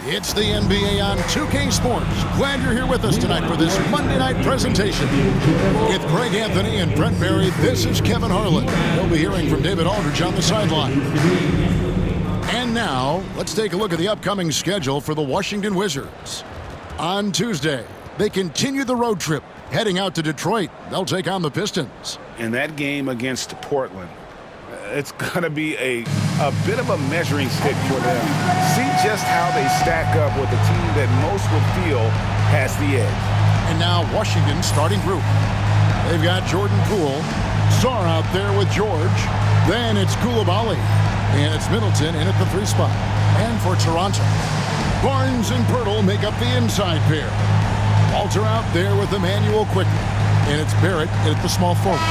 It's the NBA on 2K Sports. Glad you're here with us tonight for this Monday night presentation. With Greg Anthony and Brent Barry, this is Kevin Harlan. We'll be hearing from David Aldridge on the sideline. And now, let's take a look at the upcoming schedule for the Washington Wizards. On Tuesday, they continue the road trip, heading out to Detroit. They'll take on the Pistons. In that game against Portland, it's going to be a bit of a measuring stick for them. See just how they stack up with a team that most would feel has the edge. And now Washington's starting group. They've got Jordan Poole, Sarr out there with George. Then it's Koulibaly, and it's Middleton in at the 3 spot. And for Toronto, Barnes and Pirtle make up the inside pair. Walter out there with Emmanuel Quickly, and it's Barrett at the small forward.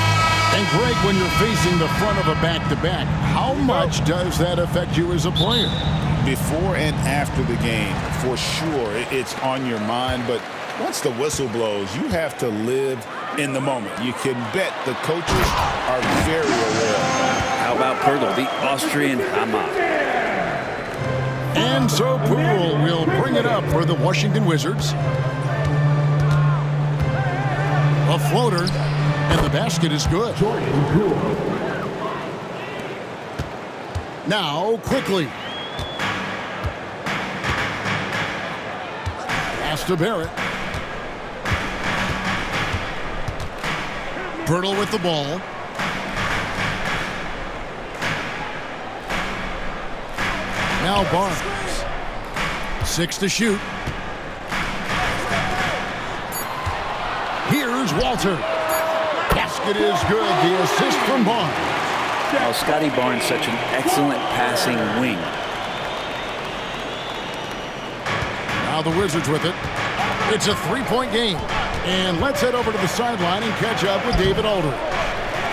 And Greg, when you're facing the front of a back-to-back, how much does that affect you as a player? Before and after the game, for sure, it's on your mind. But once the whistle blows, you have to live in the moment. You can bet the coaches are very aware. How about Pirtle, the Austrian Hammer? And so Poole will bring it up for the Washington Wizards. A floater. And the basket is good. Now, quickly. Pass to Barrett. Pirtle with the ball. Now Barnes. 6 to shoot. Here's Walter. Basket is good. The assist from Barnes. Oh, Scotty Barnes, such an excellent passing wing. Now the Wizards with it. It's a 3-point game. And let's head over to the sideline and catch up with David Aldridge.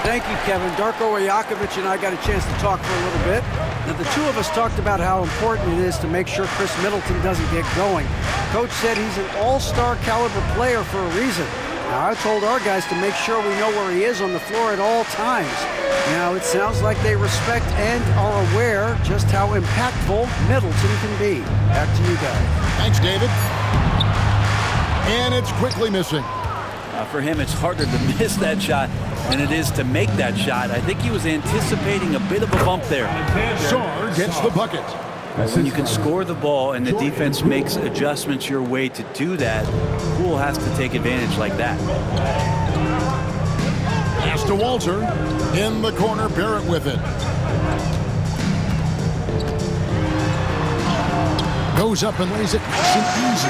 Thank you, Kevin. Darko Rajakovic and I got a chance to talk for a little bit. Now, the two of us talked about how important it is to make sure Khris Middleton doesn't get going. Coach said he's an all-star caliber player for a reason. Now, I told our guys to make sure we know where he is on the floor at all times. Now, it sounds like they respect and are aware just how impactful Middleton can be. Back to you guys. Thanks, David. And it's quickly missing. For him, it's harder to miss that shot than it is to make that shot. I think he was anticipating a bit of a bump there. Sarr gets the bucket. When you can score the ball and the defense makes adjustments your way to do that, Poole has to take advantage like that. Pass to Walter. In the corner, Barrett with it. Goes up and lays it nice and easy.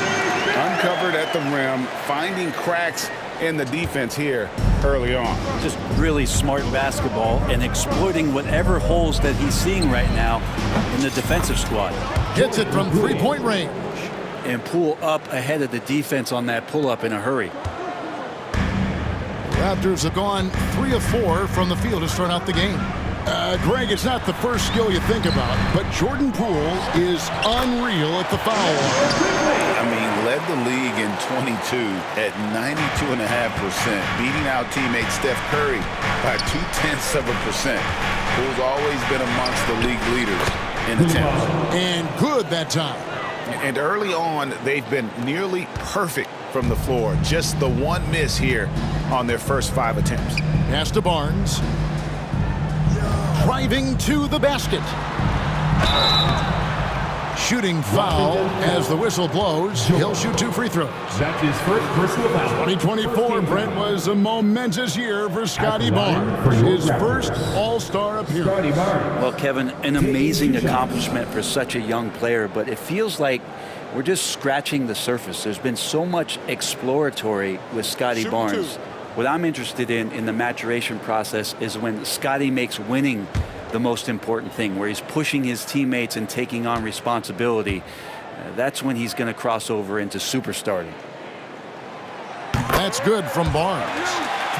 Uncovered at the rim, finding cracks in the defense here early on. Just really smart basketball and exploiting whatever holes that he's seeing right now in the defensive squad. Hits it from three-point range. And Poole up ahead of the defense on that pull-up in a hurry. Raptors have gone 3 of 4 from the field to start out the game. Greg, it's not the first skill you think about, but Jordan Poole is unreal at the foul line. I mean, led the league in 22 at 92.5%, beating out teammate Steph Curry by 0.2%. Poole's always been amongst the league leaders in attempts. And good that time. And early on, they've been nearly perfect from the floor. Just the one miss here on their first 5 attempts. Pass to Barnes. Driving to the basket. Shooting foul as the whistle blows. He'll shoot 2 free throws. That's his first personal foul. 2024, Brent, was a momentous year for Scotty Barnes. His first All-Star appearance. Well, Kevin, an amazing accomplishment for such a young player, but it feels like we're just scratching the surface. There's been so much exploratory with Scotty Barnes. What I'm interested in the maturation process is when Scotty makes winning the most important thing, where he's pushing his teammates and taking on responsibility. That's when he's going to cross over into superstardom. That's good from Barnes.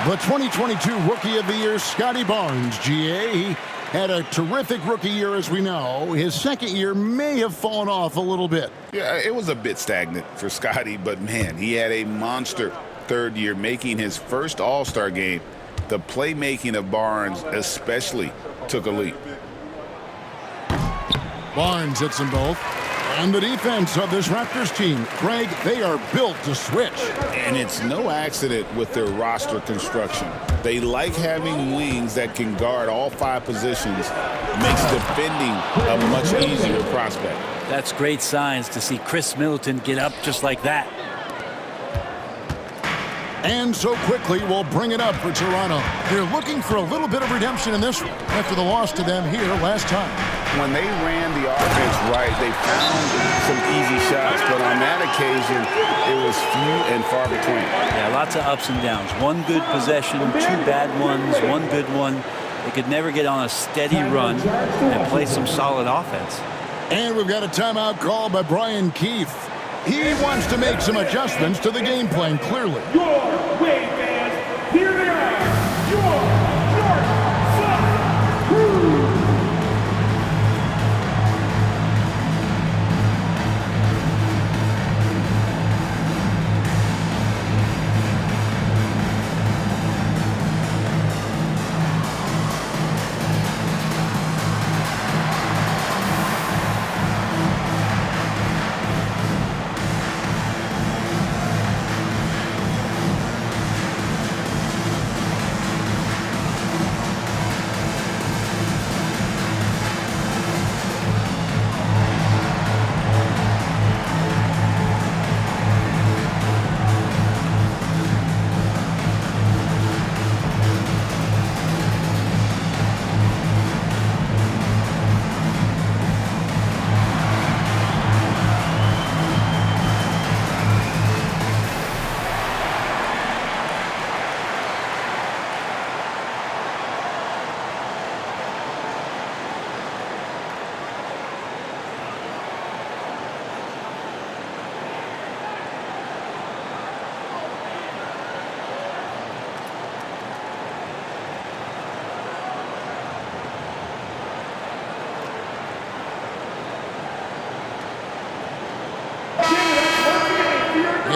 The 2022 Rookie of the Year, Scotty Barnes, GA. He had a terrific rookie year, as we know. His second year may have fallen off a little bit. Yeah, it was a bit stagnant for Scotty, but man, he had a monster third year, making his first All-Star game. The playmaking of Barnes especially took a leap. Barnes hits them both. And the defense of this Raptors team, Greg, they are built to switch. And it's no accident with their roster construction. They like having wings that can guard all 5 positions. Makes defending a much easier prospect. That's great signs to see Khris Middleton get up just like that. And so quickly, we'll bring it up for Toronto. They're looking for a little bit of redemption in this one after the loss to them here last time. When they ran the offense right, they found some easy shots, but on that occasion, it was few and far between. Yeah, lots of ups and downs. One good possession, 2 bad ones, 1 good one. They could never get on a steady run and play some solid offense. And we've got a timeout called by Brian Keefe. He wants to make some adjustments to the game plan, clearly. Your way, fans. Here they are. Your York Crew.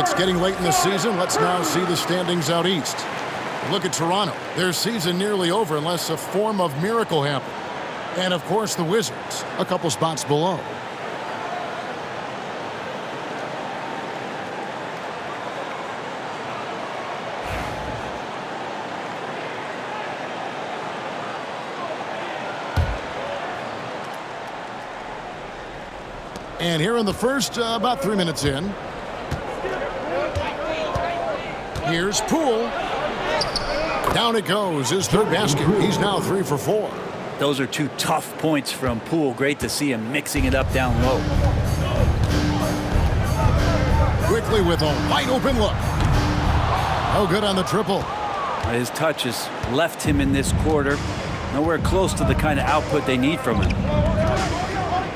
It's getting late in the season. Let's now see the standings out east. Look at Toronto. Their season nearly over unless a form of miracle happened. And, of course, the Wizards, a couple spots below. And here in the first, about 3 minutes in. Here's Poole. Down it goes, his third basket. He's now 3 for 4. Those are 2 tough points from Poole. Great to see him mixing it up down low. Quickly with a wide open look. Oh, good on the triple. His touch has left him in this quarter. Nowhere close to the kind of output they need from him.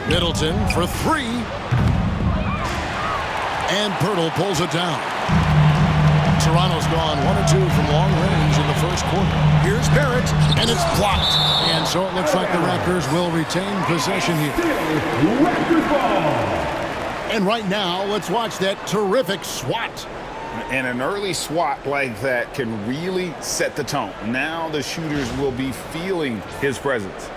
Middleton for 3. And Pirtle pulls it down. Toronto's gone 1 or 2 from long range in the first quarter. Here's Barrett, and it's blocked. And so it looks like the Raptors will retain possession here. And right now, let's watch that terrific swat. And an early swat like that can really set the tone. Now the shooters will be feeling his presence.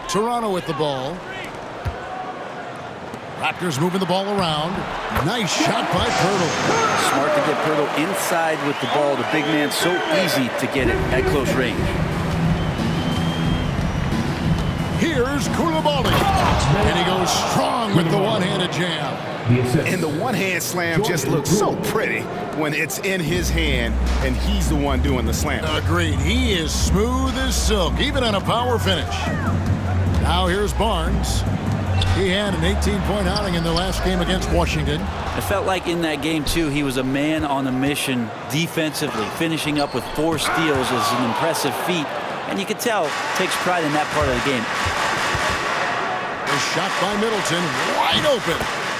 Toronto with the ball. Raptors moving the ball around. Nice shot by Pirtle. Smart to get Pirtle inside with the ball. The big man's so easy to get it at close range. Here's Koulibaly. And he goes strong with the one-handed jam. And the one-hand slam just looks so pretty when it's in his hand and he's the one doing the slam. Agreed. He is smooth as silk, even on a power finish. Now here's Barnes. He had an 18-point outing in their last game against Washington. It felt like in that game, too, he was a man on a mission defensively. Finishing up with 4 steals is an impressive feat. And you can tell, takes pride in that part of the game. A shot by Middleton, wide open.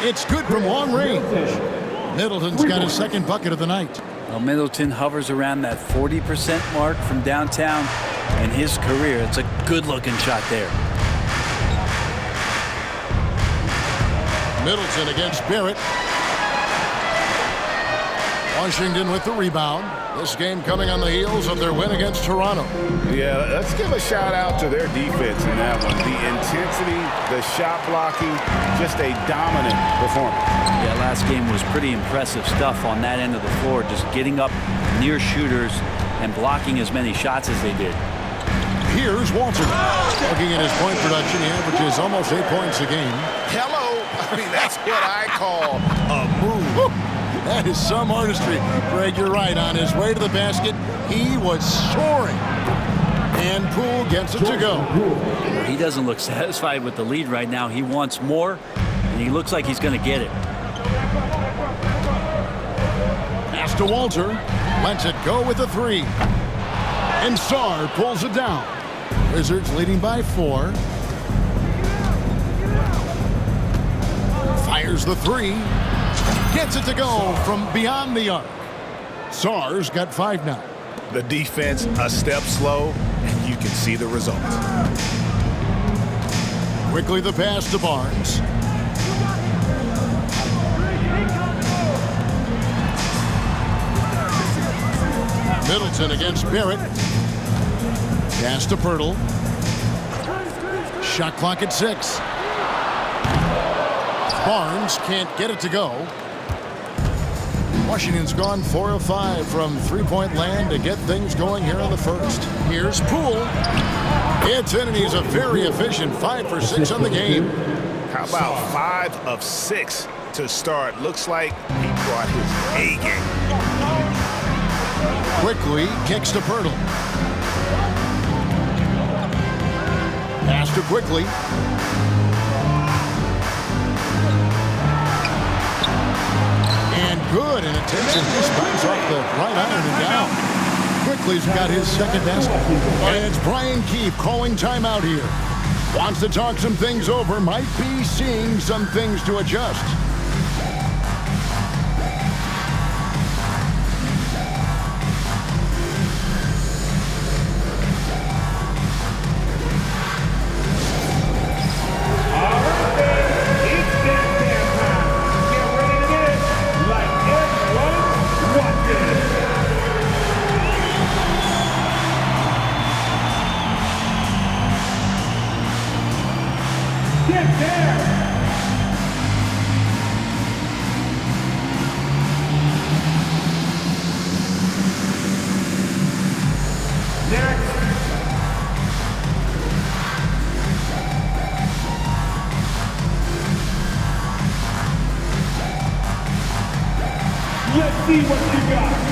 It's good from long range. Middleton's got his second bucket of the night. Well, Middleton hovers around that 40% mark from downtown in his career. It's a good-looking shot there. Middleton against Barrett. Washington with the rebound. This game coming on the heels of their win against Toronto. Yeah, let's give a shout out to their defense in that one. The intensity, the shot blocking, just a dominant performance. Yeah, last game was pretty impressive stuff on that end of the floor. Just getting up near shooters and blocking as many shots as they did. Here's Walter. Looking at his point production, he averages almost 8 points a game. Hello. I mean, that's what I call a move. That is some artistry. Greg, you're right. On his way to the basket, he was soaring. And Poole gets it to go. He doesn't look satisfied with the lead right now. He wants more, and he looks like he's going to get it. Pass to Walter. Lets it go with a 3. And Sarr pulls it down. Wizards leading by 4. Fires the 3. Gets it to go from beyond the arc. Sarr's got 5 now. The defense a step slow, and you can see the results. Quickly the pass to Barnes. Middleton against Barrett. Pass to Pirtle. Shot clock at 6. Barnes can't get it to go. Washington's gone 4 of 5 from three-point land to get things going here in the first. Here's Poole. It's in, and he's a very efficient 5 for 6 on the game. How about 5 of 6 to start? Looks like he brought his A game. Quickly kicks to Pirtle. Pass to Quickly. And good, and it takes him just bounce off the right iron and down. Quickly's got his second basket. And it's Brian Keefe calling timeout here. Wants to talk some things over, might be seeing some things to adjust. Get there. Next. Let's see what you got.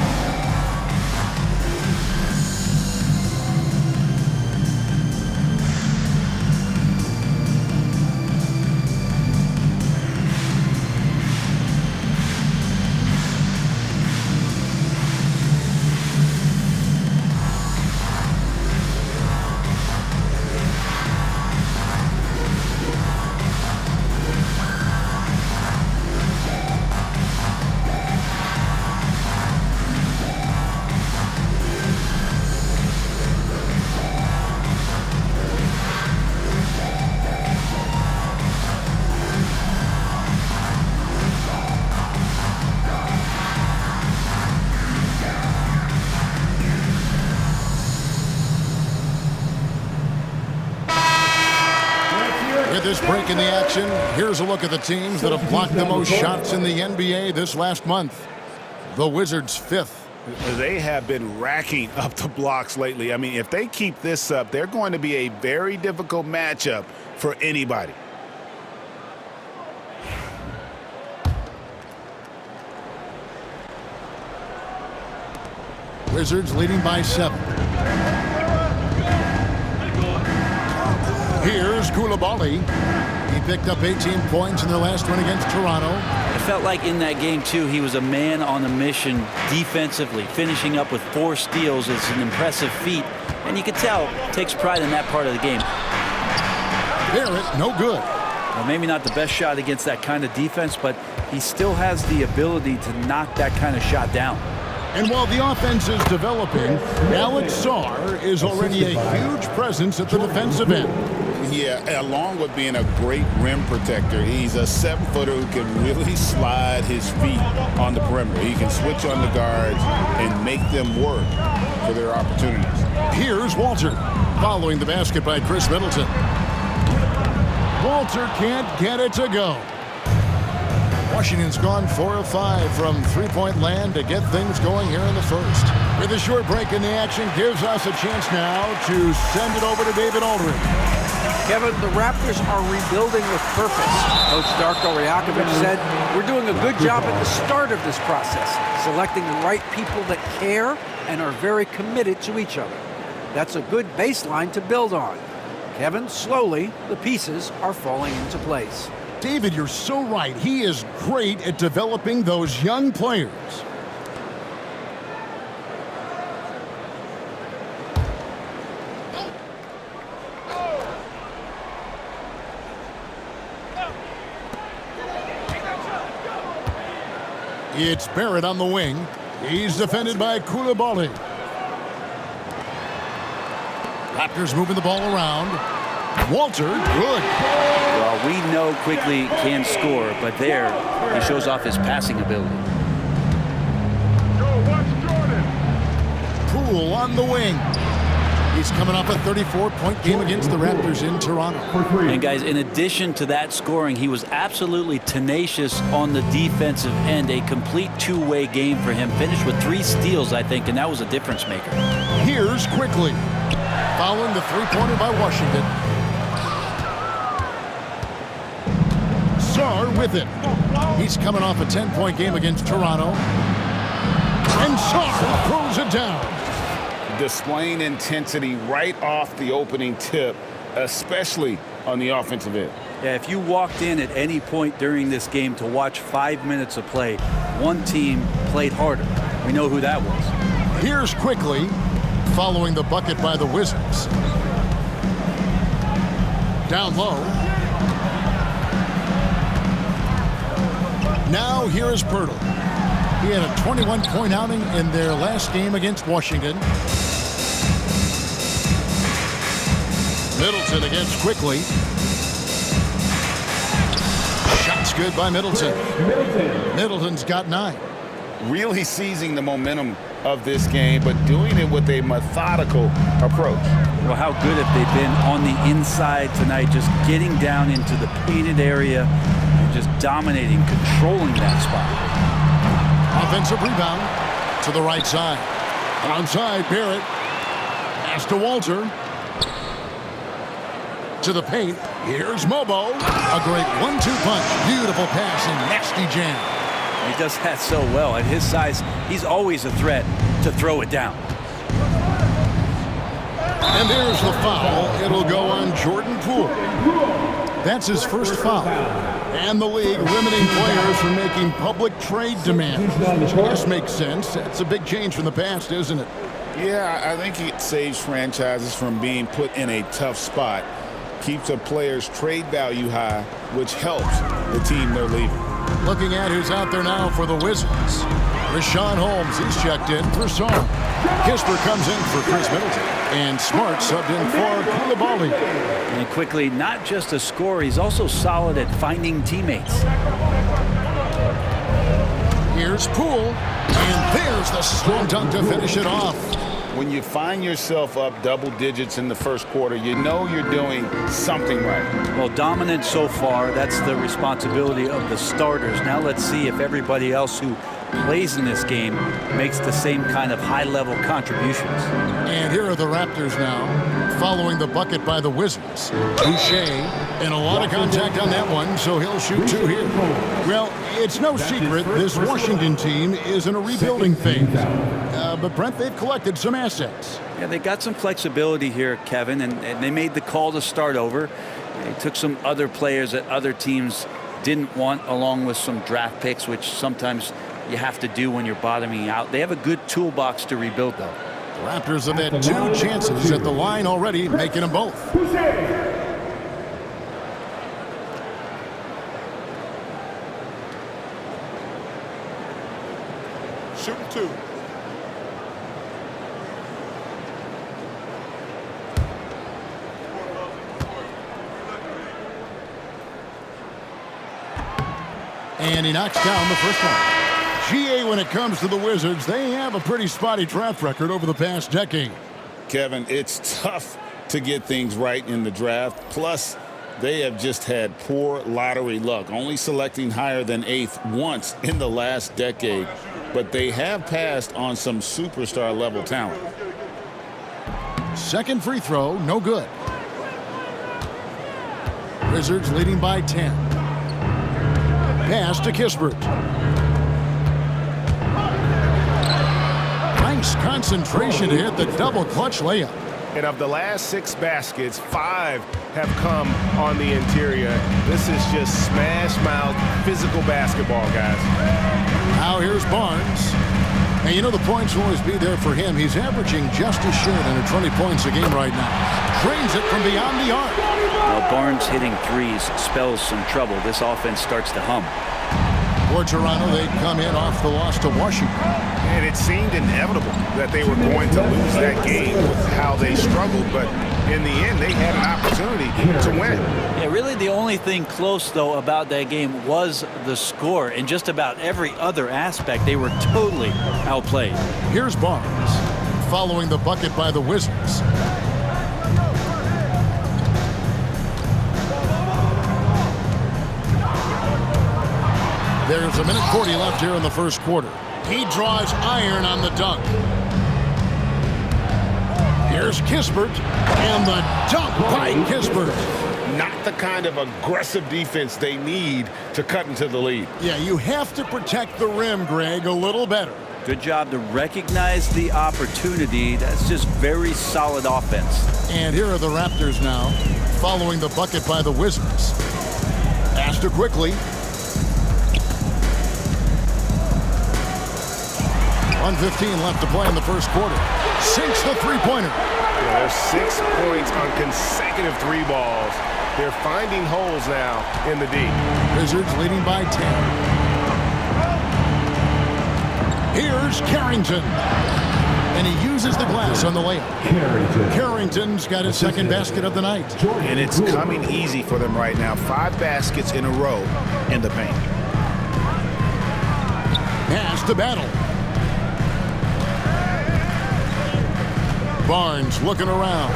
With this break in the action, here's a look at the teams that have blocked the most shots in the NBA this last month. The Wizards 5th. They have been racking up the blocks lately. I mean, if they keep this up, they're going to be a very difficult matchup for anybody. Wizards leading by 7. Here's Koulibaly. He picked up 18 points in their last win against Toronto. It felt like in that game, too, he was a man on a mission defensively. Finishing up with 4 steals is an impressive feat. And you can tell, takes pride in that part of the game. Barrett, no good. Well, maybe not the best shot against that kind of defense, but he still has the ability to knock that kind of shot down. And while the offense is developing, Alex Sarr is already a huge presence at the defensive end. Yeah, along with being a great rim protector, he's a 7-footer who can really slide his feet on the perimeter. He can switch on the guards and make them work for their opportunities. Here's Walter, following the basket by Khris Middleton. Walter can't get it to go. Washington's gone 4 of 5 from three-point land to get things going here in the first. With a short break in the action, gives us a chance now to send it over to David Aldridge. Kevin, the Raptors are rebuilding with purpose. Coach Darko Rajakovic said, we're doing a good job at the start of this process, selecting the right people that care and are very committed to each other. That's a good baseline to build on. Kevin, slowly, the pieces are falling into place. David, you're so right. He is great at developing those young players. It's Barrett on the wing. He's defended by Koulibaly. Raptors moving the ball around. Walter, good. Well, we know Quickly can score, but there he shows off his passing ability. Poole on the wing. He's coming off a 34-point game against the Raptors in Toronto. And guys, in addition to that scoring, he was absolutely tenacious on the defensive end. A complete two-way game for him. Finished with 3 steals, I think, and that was a difference maker. Here's Quickly. Following the three-pointer by Washington. Sarr with it. He's coming off a 10-point game against Toronto. And Sarr throws it down. Displaying intensity right off the opening tip, especially on the offensive end. Yeah, if you walked in at any point during this game to watch 5 minutes of play, one team played harder. We know who that was. Here's Quickly, following the bucket by the Wizards. Down low. Now here is Pirtle. He had a 21-point outing in their last game against Washington. Middleton against Quickly. Shots good by Middleton. Middleton's got 9. really seizing the momentum of this game, but doing it with a methodical approach. Well, how good have they been on the inside tonight, just getting down into the painted area and just dominating, controlling that spot. Offensive rebound to the right side. Onside, Barrett. Pass to Walter. To the paint. Here's Mobo. A great 1-2 punch. Beautiful pass and nasty jam. He does that so well. At his size, he's always a threat to throw it down. And there's the foul. It'll go on Jordan Poole. That's his first foul. And the league limiting players from making public trade demands. Which I guess makes sense. It's a big change from the past, isn't it? Yeah, I think it saves franchises from being put in a tough spot. Keeps a player's trade value high, which helps the team they're leaving. Looking at who's out there now for the Wizards. Rashawn Holmes, he's checked in for Sar. Kispert comes in for Khris Middleton. And Smart subbed in for Koulibaly. And quickly, not just a scorer, he's also solid at finding teammates. Here's Poole. And there's the slam dunk to finish it off. When you find yourself up double digits in the first quarter, you know you're doing something right. Well, dominant so far. That's the responsibility of the starters. Now let's see if everybody else who plays in this game makes the same kind of high-level contributions. And here are the Raptors now, following the bucket by the Wizards. Boucher, and a lot of contact on that one, so he'll shoot two here. Well, it's no secret this Washington team is in a rebuilding phase. But, Brent, they've collected some assets. Yeah, they got some flexibility here, Kevin, and they made the call to start over. They took some other players that other teams didn't want, along with some draft picks, which sometimes you have to do when you're bottoming out. They have a good toolbox to rebuild, though. The Raptors have had 2 chances at the line already, making them both. Shooting 2. And he knocks down the first one. GA, when it comes to the Wizards, they have a pretty spotty draft record over the past decade. Kevin, it's tough to get things right in the draft. Plus, they have just had poor lottery luck, only selecting higher than 8th once in the last decade. But they have passed on some superstar-level talent. Second free throw, no good. Wizards leading by 10. Pass to Kispert. Nice concentration to hit the double clutch layup. And of the last 6 baskets, 5 have come on the interior. This is just smash-mouth physical basketball, guys. Now here's Barnes. And you know the points will always be there for him. He's averaging just a shade under 20 points a game right now. Drains it from beyond the arc. Well, Barnes hitting threes spells some trouble. This offense starts to hum. For Toronto, they come in off the loss to Washington. And it seemed inevitable that they were going to lose that game with how they struggled, but in the end, they had an opportunity to win. Yeah, really the only thing close, though, about that game was the score. In just about every other aspect, they were totally outplayed. Here's Barnes, following the bucket by the Wizards. There's 1:40 left here in the first quarter. He draws iron on the dunk. Here's Kispert, and the dunk by Kispert. Not the kind of aggressive defense they need to cut into the lead. Yeah, you have to protect the rim, Greg, a little better. Good job to recognize the opportunity. That's just very solid offense. And here are the Raptors now, following the bucket by the Wizards. Pass to quickly. 1:15 left to play in the first quarter. Sinks the three-pointer. Yeah, there's 6 points on consecutive 3 balls. They're finding holes now in the D. Wizards leading by 10. Here's Carrington. And he uses the glass on the layup. Carrington's got his second basket of the night. And it's coming easy for them right now. 5 baskets in a row in the paint. Pass to battle. Barnes looking around.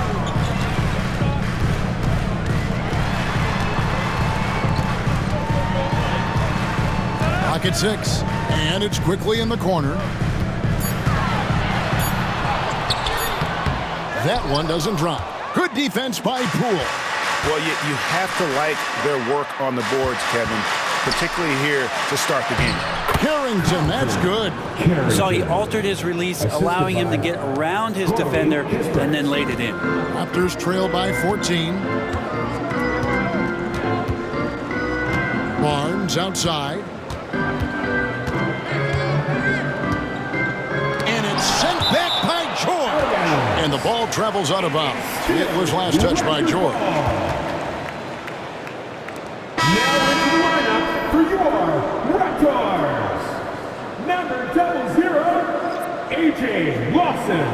Pocket 6, and it's quickly in the corner. That one doesn't drop. Good defense by Poole. Well, you have to like their work on the boards, Kevin, particularly here to start the game. Carrington, that's good. So he altered his release, allowing him to get around his defender and then laid it in. Raptors trail by 14. Barnes outside. And it's sent back by George. And the ball travels out of bounds. It was last touched by George. Now into the lineup for your Raptors. Number 00, A.J. Lawson.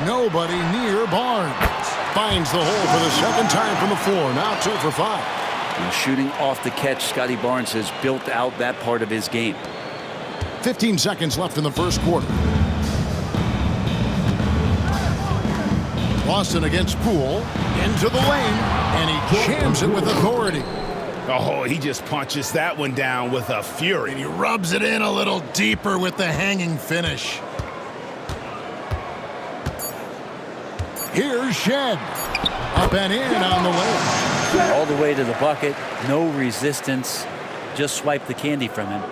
Nobody near Barnes. Finds the hole for the second time from the floor. Now 2 for 5. And shooting off the catch, Scotty Barnes has built out that part of his game. 15 seconds left in the first quarter. Boston against Poole. Into the lane. And he jams it with authority. Oh, he just punches that one down with a fury. And he rubs it in a little deeper with the hanging finish. Here's Shed. Up and in on the way. All the way to the bucket. No resistance. Just swipe the candy from him.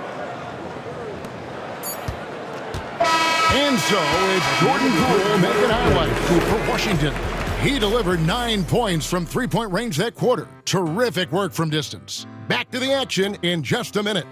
And so it's Jordan Poole making highlights for Washington. He delivered 9 points from three-point range that quarter. Terrific work from distance. Back to the action in just a minute.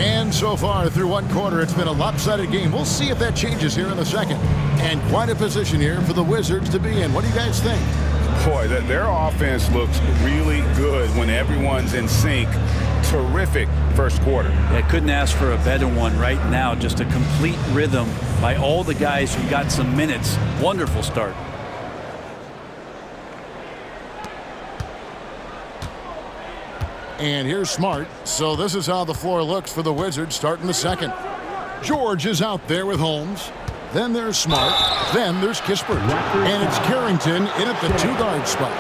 And so far through one quarter, it's been a lopsided game. We'll see if that changes here in the second. And quite a position here for the Wizards to be in. What do you guys think? Boy, their offense looks really good when everyone's in sync. Terrific first quarter. Yeah, couldn't ask for a better one right now. Just a complete rhythm by all the guys who got some minutes. Wonderful start. And here's Smart. So this is how the floor looks for the Wizards starting the second. George is out there with Holmes. Then there's Smart. Then there's Kispert. And it's Carrington in at the 2-guard spot.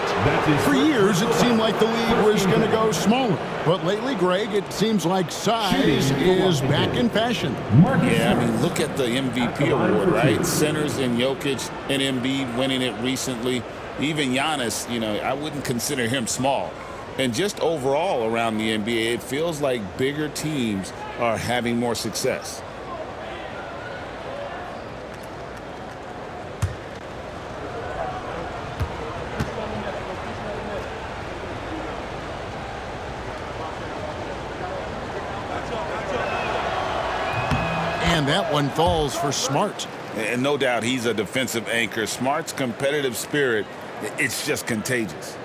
For years, it seemed like the league was going to go smaller. But lately, Greg, it seems like size is back in fashion. Yeah, I mean, look at the MVP award, right? Centers and Jokic and Embiid winning it recently. Even Giannis, I wouldn't consider him small. And just overall around the NBA, it feels like bigger teams are having more success. And that one falls for Smart. And no doubt he's a defensive anchor. Smart's competitive spirit, it's just contagious.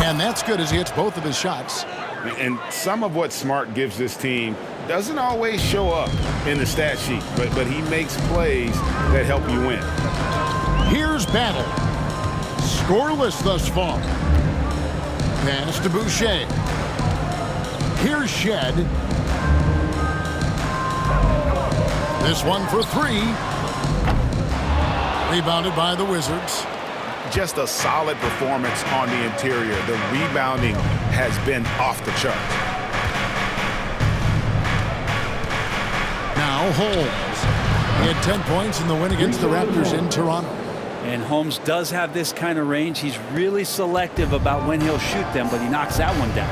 And that's good as he hits both of his shots. And some of what Smart gives this team doesn't always show up in the stat sheet, but he makes plays that help you win. Here's Battle. Scoreless thus far. Pass to Boucher. Here's Shed. This one for 3. Rebounded by the Wizards. Just a solid performance on the interior. The rebounding has been off the charts. Now Holmes. He had 10 points in the win against the Raptors in Toronto. And Holmes does have this kind of range. He's really selective about when he'll shoot them, but he knocks that one down.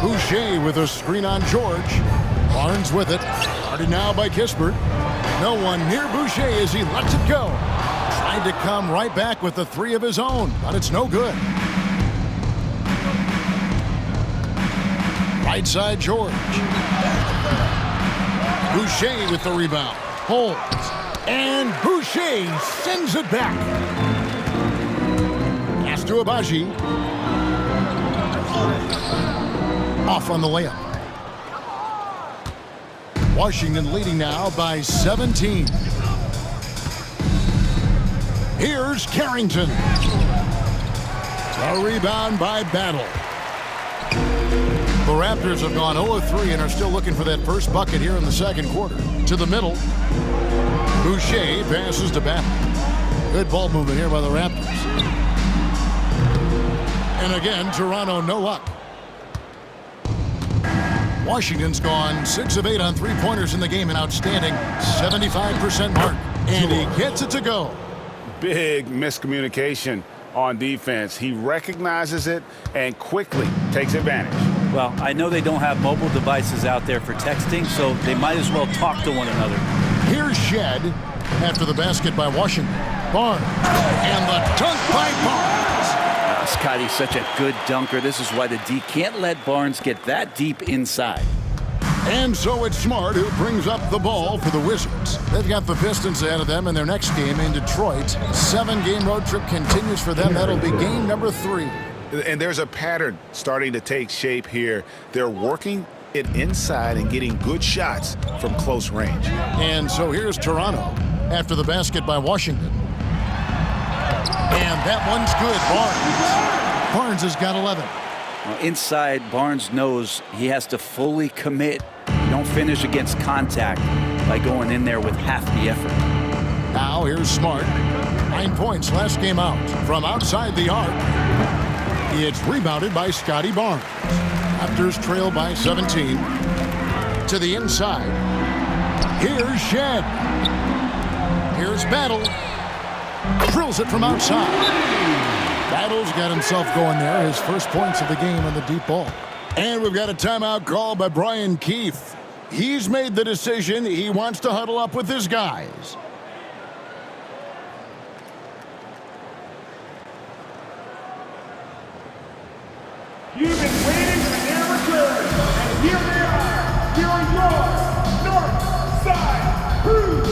Boucher with a screen on George. Barnes with it. Guarded now by Kispert. No one near Boucher as he lets it go. Tried to come right back with the three of his own, but it's no good. Right side, George. Boucher with the rebound. Holmes. And Boucher sends it back. Pass to Abaji. Off on the layup. Washington leading now by 17. Here's Carrington. A rebound by Battle. The Raptors have gone 0 of 3 and are still looking for that first bucket here in the second quarter. To the middle. Boucher passes to Battle. Good ball movement here by the Raptors. And again, Toronto no luck. Washington's gone 6 of 8 on three-pointers in the game, an outstanding 75% mark. And he gets it to go. Big miscommunication on defense. He recognizes it and quickly takes advantage. Well, I know they don't have mobile devices out there for texting, so they might as well talk to one another. Here's Shed after the basket by Washington. Barnes. And the dunk by Barnes. Scotty's such a good dunker. This is why the D can't let Barnes get that deep inside. And so it's Smart who brings up the ball for the Wizards. They've got the Pistons ahead of them in their next game in Detroit. 7-game road trip continues for them. That'll be game number 3. And there's a pattern starting to take shape here. They're working it inside and getting good shots from close range. And so here's Toronto after the basket by Washington. And that one's good. Barnes has got 11. Well, inside, Barnes knows he has to fully commit. You don't finish against contact by going in there with half the effort. Now here's Smart. 9 points last game out from outside the arc. It's rebounded by Scotty Barnes. Raptors trail by 17. To the inside. Here's Shed. Here's Battle. Drills it from outside. Battle's got himself going there. His first points of the game on the deep ball. And we've got a timeout call by Brian Keefe. He's made the decision. He wants to huddle up with his guys. You've been waiting for their return, and here they are. Here are your North Side Crew.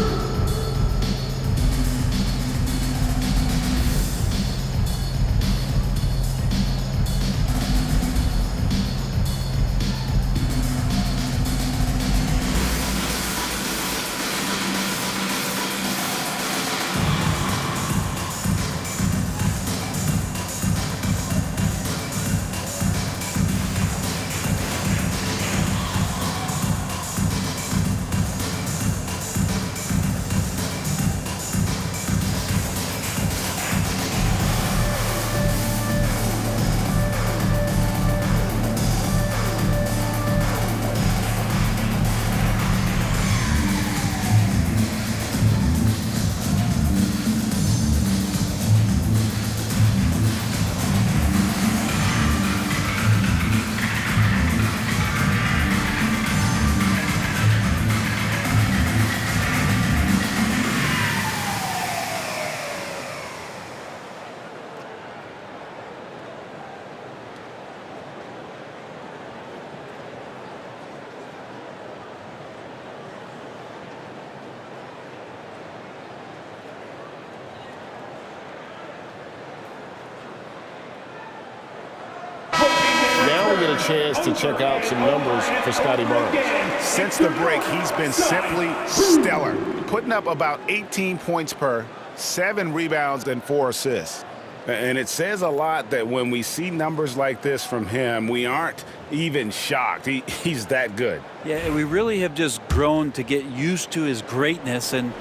Get a chance to check out some numbers for Scotty Barnes. Since the break, he's been simply stellar, putting up about 18 points per, 7 rebounds, and 4 assists. And it says a lot that when we see numbers like this from him, we aren't even shocked. He's that good. Yeah, we really have just grown to get used to his greatness, and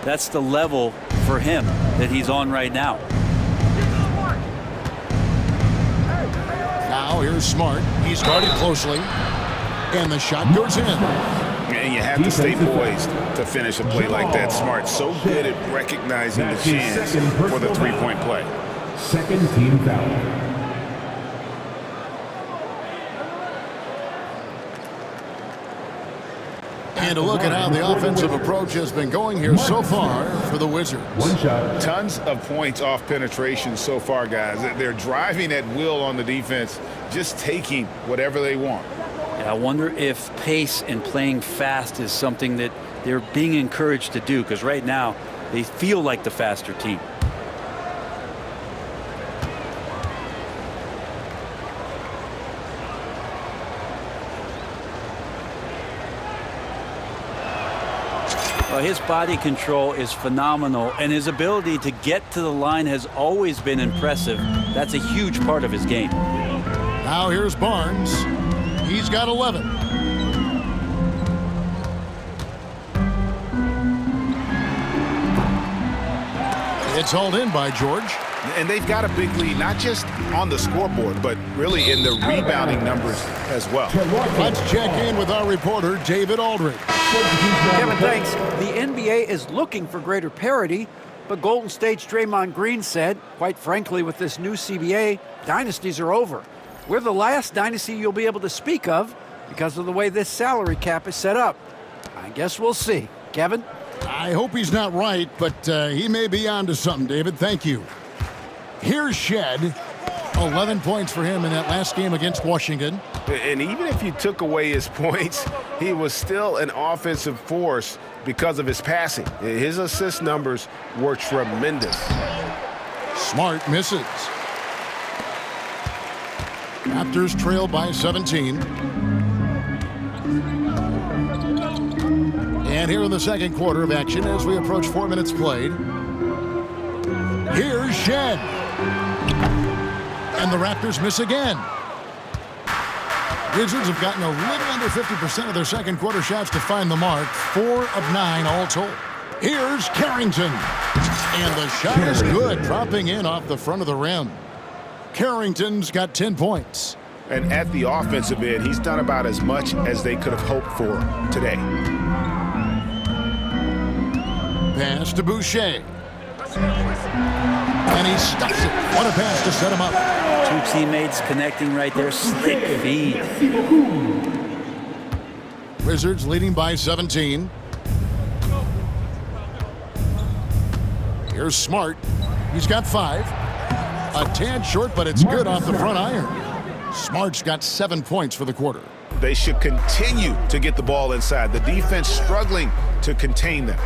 that's the level for him that he's on right now. Now here's Smart. He's guarded closely. And the shot goes in. and you have to stay poised to finish a play like that. Smart, so good at recognizing the chance for the three-point play. Second team foul. And a look at how the offensive approach has been going here so far for the Wizards. One shot. Tons of points off penetration so far, guys. They're driving at will on the defense, just taking whatever they want. I wonder if pace and playing fast is something that they're being encouraged to do, because right now they feel like the faster team. Well, his body control is phenomenal, and his ability to get to the line has always been impressive. That's a huge part of his game. Now here's Barnes. He's got 11. It's hauled in by George. And they've got a big lead, not just on the scoreboard, but really in the rebounding numbers as well. Let's check in with our reporter, David Aldridge. Kevin, thanks. The NBA is looking for greater parity, but Golden State's Draymond Green said, quite frankly, with this new CBA, dynasties are over. We're the last dynasty you'll be able to speak of because of the way this salary cap is set up. I guess we'll see. Kevin? I hope he's not right, but he may be onto something, David. Thank you. Here's Shed. 11 points for him in that last game against Washington. And even if you took away his points, he was still an offensive force because of his passing. His assist numbers were tremendous. Smart misses. Raptors trail by 17. And here in the second quarter of action as we approach 4 minutes played. Here's Shed. And the Raptors miss again. Wizards have gotten a little under 50% of their second quarter shots to find the mark. 4 of 9 all told. Here's Carrington. And the shot is good, dropping in off the front of the rim. Carrington's got 10 points. And at the offensive end, he's done about as much as they could have hoped for today. Pass to Boucher. And he stuffs it. What a pass to set him up. Two teammates connecting right there. Slick feed. Wizards leading by 17. Here's Smart. He's got 5. A tad short, but it's good off the front iron. Smart's got 7 points for the quarter. They should continue to get the ball inside. The defense struggling to contain them.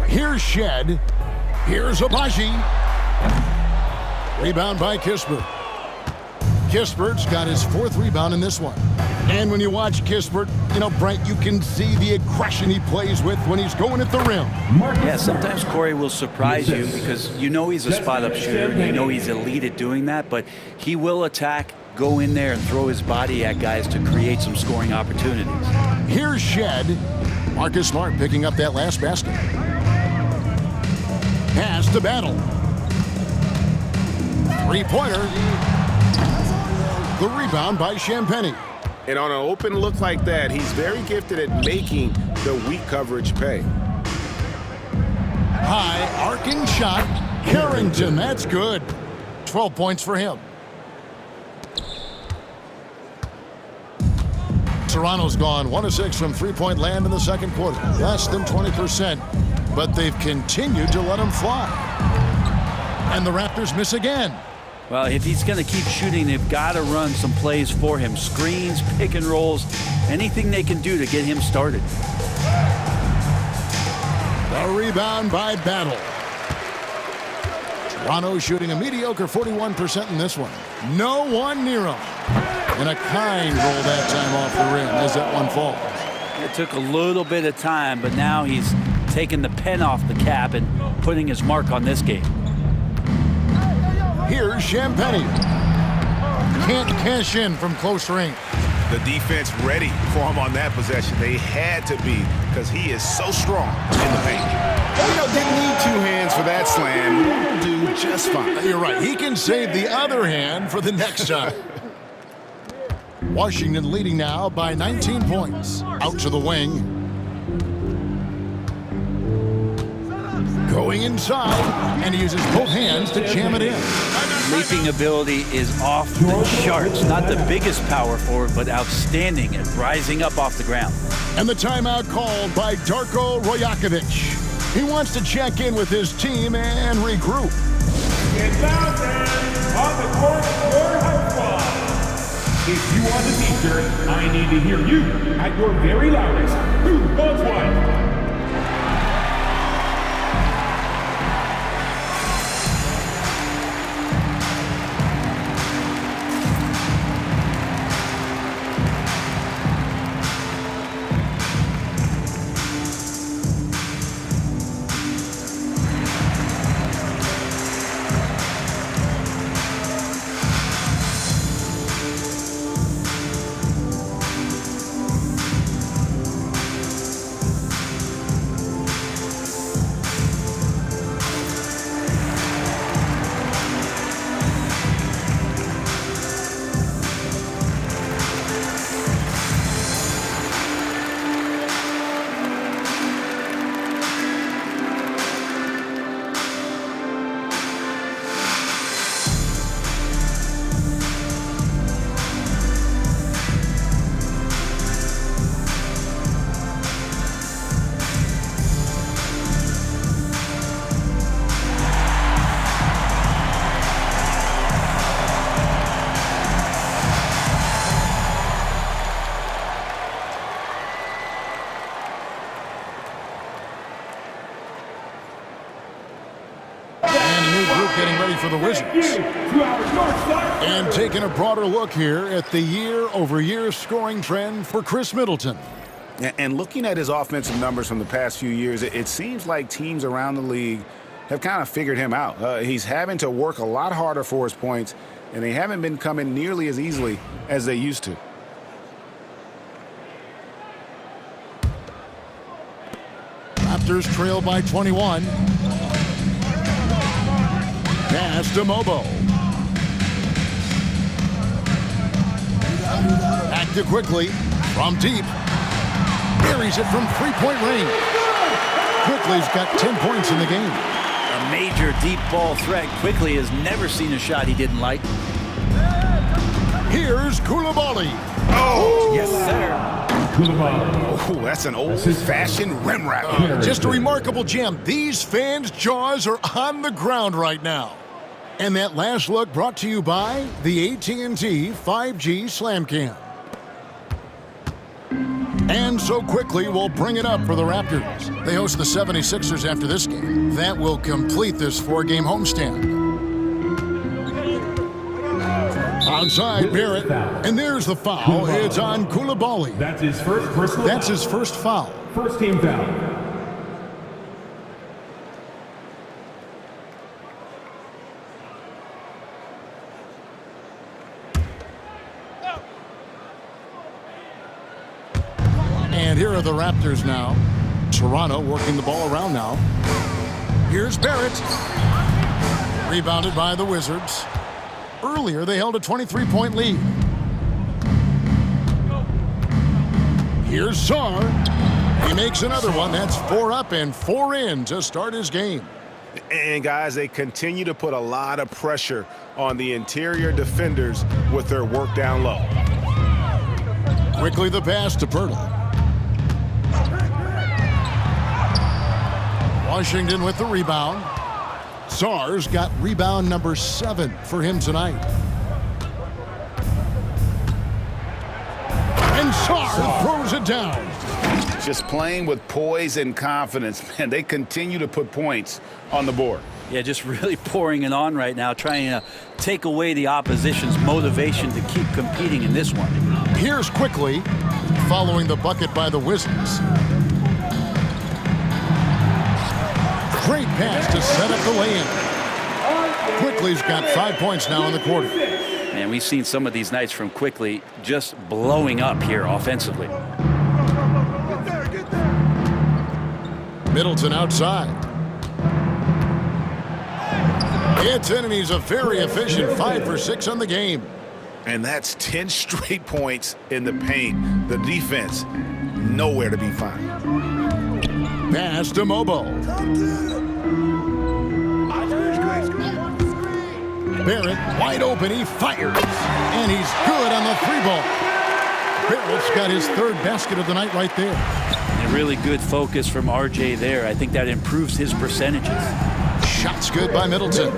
Here's Shed. Here's Abaji. Rebound by Kispert. Kispert's got his 4th rebound in this one. And when you watch Kispert, Brent, you can see the aggression he plays with when he's going at the rim. Yeah, sometimes Corey will surprise you because he's a spot-up shooter. He's elite at doing that, but he will attack, go in there, and throw his body at guys to create some scoring opportunities. Here's Shed. Marcus Smart picking up that last basket. Pass to Battle. Three-pointer. The rebound by Champagnie. And on an open look like that, he's very gifted at making the weak coverage pay. High arcing shot. Carrington, that's good. 12 points for him. Toronto's gone 1 of 6 from three-point land in the second quarter. Less than 20%, but they've continued to let him fly. And the Raptors miss again. Well, if he's going to keep shooting, they've got to run some plays for him. Screens, pick and rolls, anything they can do to get him started. The rebound by Battle. Toronto shooting a mediocre 41% in this one. No one near him. And a kind roll that time off the rim as that one falls. It took a little bit of time, but now he's taking the pen off the cap and putting his mark on this game. Here's Champagnie. Can't cash in from close range. The defense ready for him on that possession. They had to be because he is so strong in the paint. Didn't need 2 hands for that slam. He'll do just fine. You're right. He can save the other hand for the next time. Washington leading now by 19 points. Out to the wing. Going inside, and he uses both hands to jam it in. Leaping ability is off the charts. Not the biggest power forward, but outstanding at rising up off the ground. And the timeout called by Darko Rajakovic. He wants to check in with his team and regroup. It's now then on the court for High Squad. If you are the teacher, I need to hear you at your very loudest. Who wants one? Getting ready for the Wizards. And taking a broader look here at the year-over-year scoring trend for Khris Middleton. And looking at his offensive numbers from the past few years, it seems like teams around the league have kind of figured him out. He's having to work a lot harder for his points, and they haven't been coming nearly as easily as they used to. Raptors trail by 21. Pass to Mobo. Back to Quickly from deep. Buries it from three-point range. Quickly's got 10 points in the game. A major deep ball threat. Quickly has never seen a shot he didn't like. Here's Koulibaly. Oh! Yes, sir. Oh, that's an old-fashioned rim wrap. Just a remarkable jam. These fans' jaws are on the ground right now. And that last look brought to you by the AT&T 5G Slam Cam. And so Quickly will bring it up for the Raptors. They host the 76ers after this game. That will complete this four-game homestand. Outside Barrett, and there's the foul. It's on Koulibaly. That's his first personal That's his first foul. First team foul. And here are the Raptors now. Toronto working the ball around now. Here's Barrett. Rebounded by the Wizards. Earlier, they held a 23-point lead. Here's Sarr. He makes another one. That's 4 up and 4 in to start his game. And, guys, they continue to put a lot of pressure on the interior defenders with their work down low. Quickly the pass to Pirtle. Washington with the rebound. Sarr's got rebound number 7 for him tonight. And Sarr throws it down. Just playing with poise and confidence. Man, they continue to put points on the board. Yeah, just really pouring it on right now, trying to take away the opposition's motivation to keep competing in this one. Here's Quickly, following the bucket by the Wizards. Great pass to set up the lay-in. Quickly's got 5 points now in the quarter. And we've seen some of these nights from Quickly just blowing up here offensively. Middleton outside. It's in, and he's a very efficient 5 for 6 on the game. And that's 10 straight points in the paint. The defense, nowhere to be found. Pass to Mobile. Barrett wide open. He fires. And he's good on the 3-ball. Barrett's got his 3rd basket of the night right there. A really good focus from RJ there. I think that improves his percentages. Shots good by Middleton.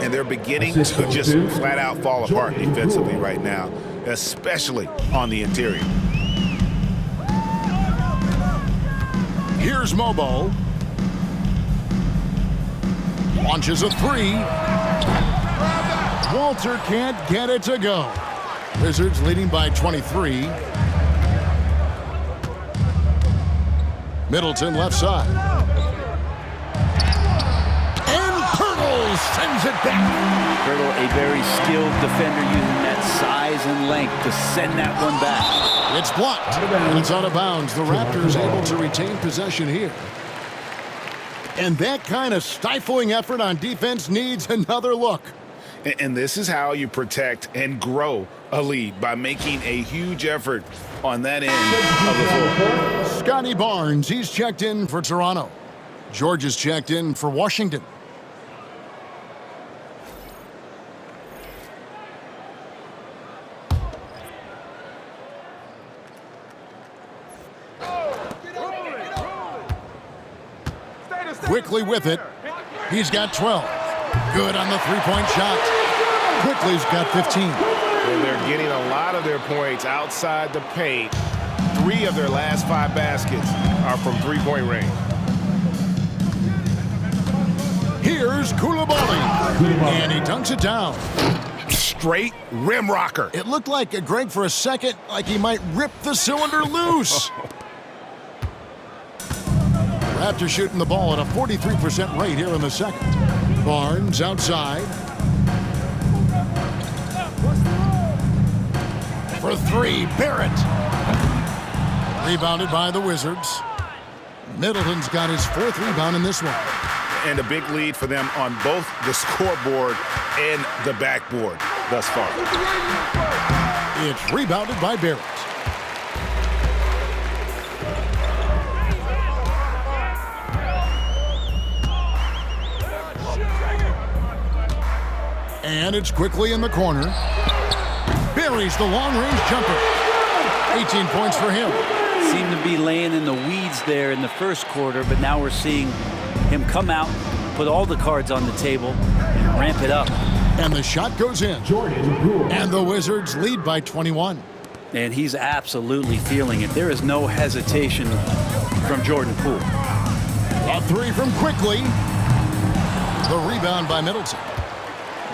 And they're beginning to just flat out fall apart defensively right now, especially on the interior. Here's Mobile. Launches a 3. Walter can't get it to go. Wizards leading by 23. Middleton left side. And Pirtle sends it back. Pirtle, a very skilled defender, using that size and length to send that one back. It's blocked. And it's out of bounds. The Raptors able to retain possession here. And that kind of stifling effort on defense needs another look. And this is how you protect and grow a lead, by making a huge effort on that end of the floor. Scotty Barnes, he's checked in for Toronto. George is checked in for Washington. Quickly with it. He's got 12. Good on the 3-point shot. Quickly's got 15. And they're getting a lot of their points outside the paint. 3 of their last 5 baskets are from 3-point range. Here's Koulibaly. And he dunks it down. Straight rim rocker. It looked like Greg for a second, like he might rip the cylinder loose. Raptors shooting the ball at a 43% rate here in the second. Barnes outside. For 3, Barrett. Rebounded by the Wizards. Middleton's got his 4th rebound in this one. And a big lead for them on both the scoreboard and the backboard thus far. It's rebounded by Barrett. And it's quickly in the corner. Buries the long-range jumper. 18 points for him. Seemed to be laying in the weeds there in the first quarter, but now we're seeing him come out, put all the cards on the table, and ramp it up. And the shot goes in. And the Wizards lead by 21. And he's absolutely feeling it. There is no hesitation from Jordan Poole. A 3 from Quickly. The rebound by Middleton.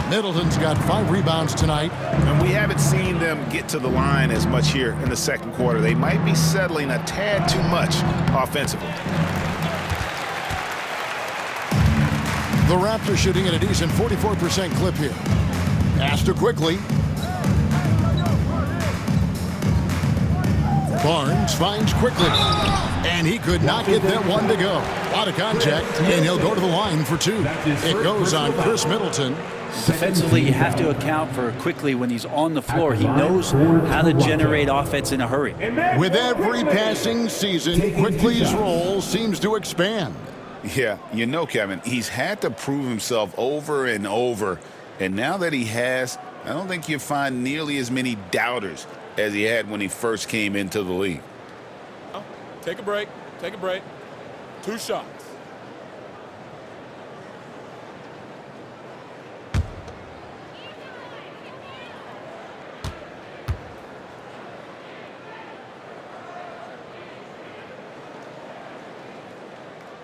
Middleton's got 5 rebounds tonight. And we haven't seen them get to the line as much here in the second quarter. They might be settling a tad too much offensively. The Raptors shooting at a decent 44% clip here. Pass to Quickly. Barnes finds Quickly. And he could not get that one to go. Out of contact, and he'll go to the line for 2. It goes on Khris Middleton. Defensively, you have to account for Quickly when he's on the floor. He knows how to generate offense in a hurry. With every passing season, Quickly's role seems to expand. Yeah, you know, Kevin, he's had to prove himself over and over. And now that he has, I don't think you'll find nearly as many doubters as he had when he first came into the league. Take a break. Take a break. 2 shots.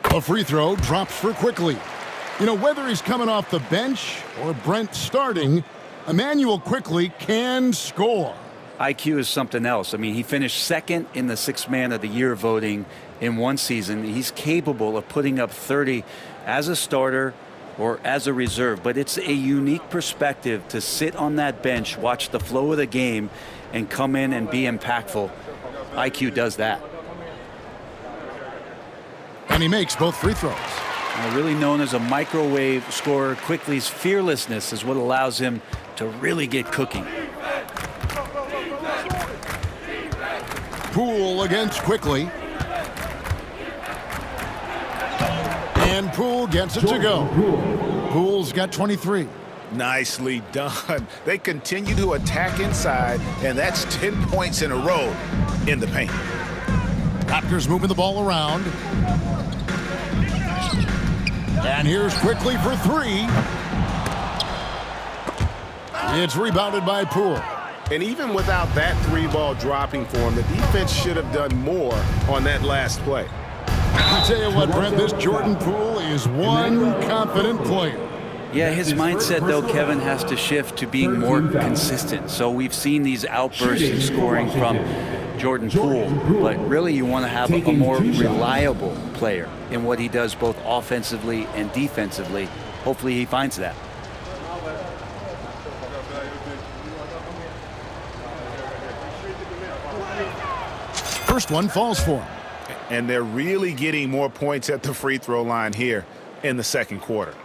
A free throw drops for Quickly. You know, whether he's coming off the bench or Brent starting, Emmanuel Quickly can score. IQ is something else. I mean, he finished 2nd in the 6th Man of the Year voting in one season. He's capable of putting up 30 as a starter or as a reserve, but it's a unique perspective to sit on that bench, watch the flow of the game, and come in and be impactful. IQ does that. And he makes both free throws. Really known as a microwave scorer, Quickly's fearlessness is what allows him to really get cooking. Poole against Quickly. And Poole gets it to go. Poole's got 23. Nicely done. They continue to attack inside, and that's 10 points in a row in the paint. Raptors moving the ball around. And here's Quickly for three. It's rebounded by Poole. And even without that three ball dropping for him, the defense should have done more on that last play. I tell you what, Brent, this Jordan Poole is one confident player. Yeah, his mindset, though, Kevin, has to shift to being more consistent. So we've seen these outbursts of scoring from Jordan Poole, but really you want to have a more reliable player in what he does both offensively and defensively. Hopefully he finds that. First one falls for him. And they're really getting more points at the free throw line here in the second quarter.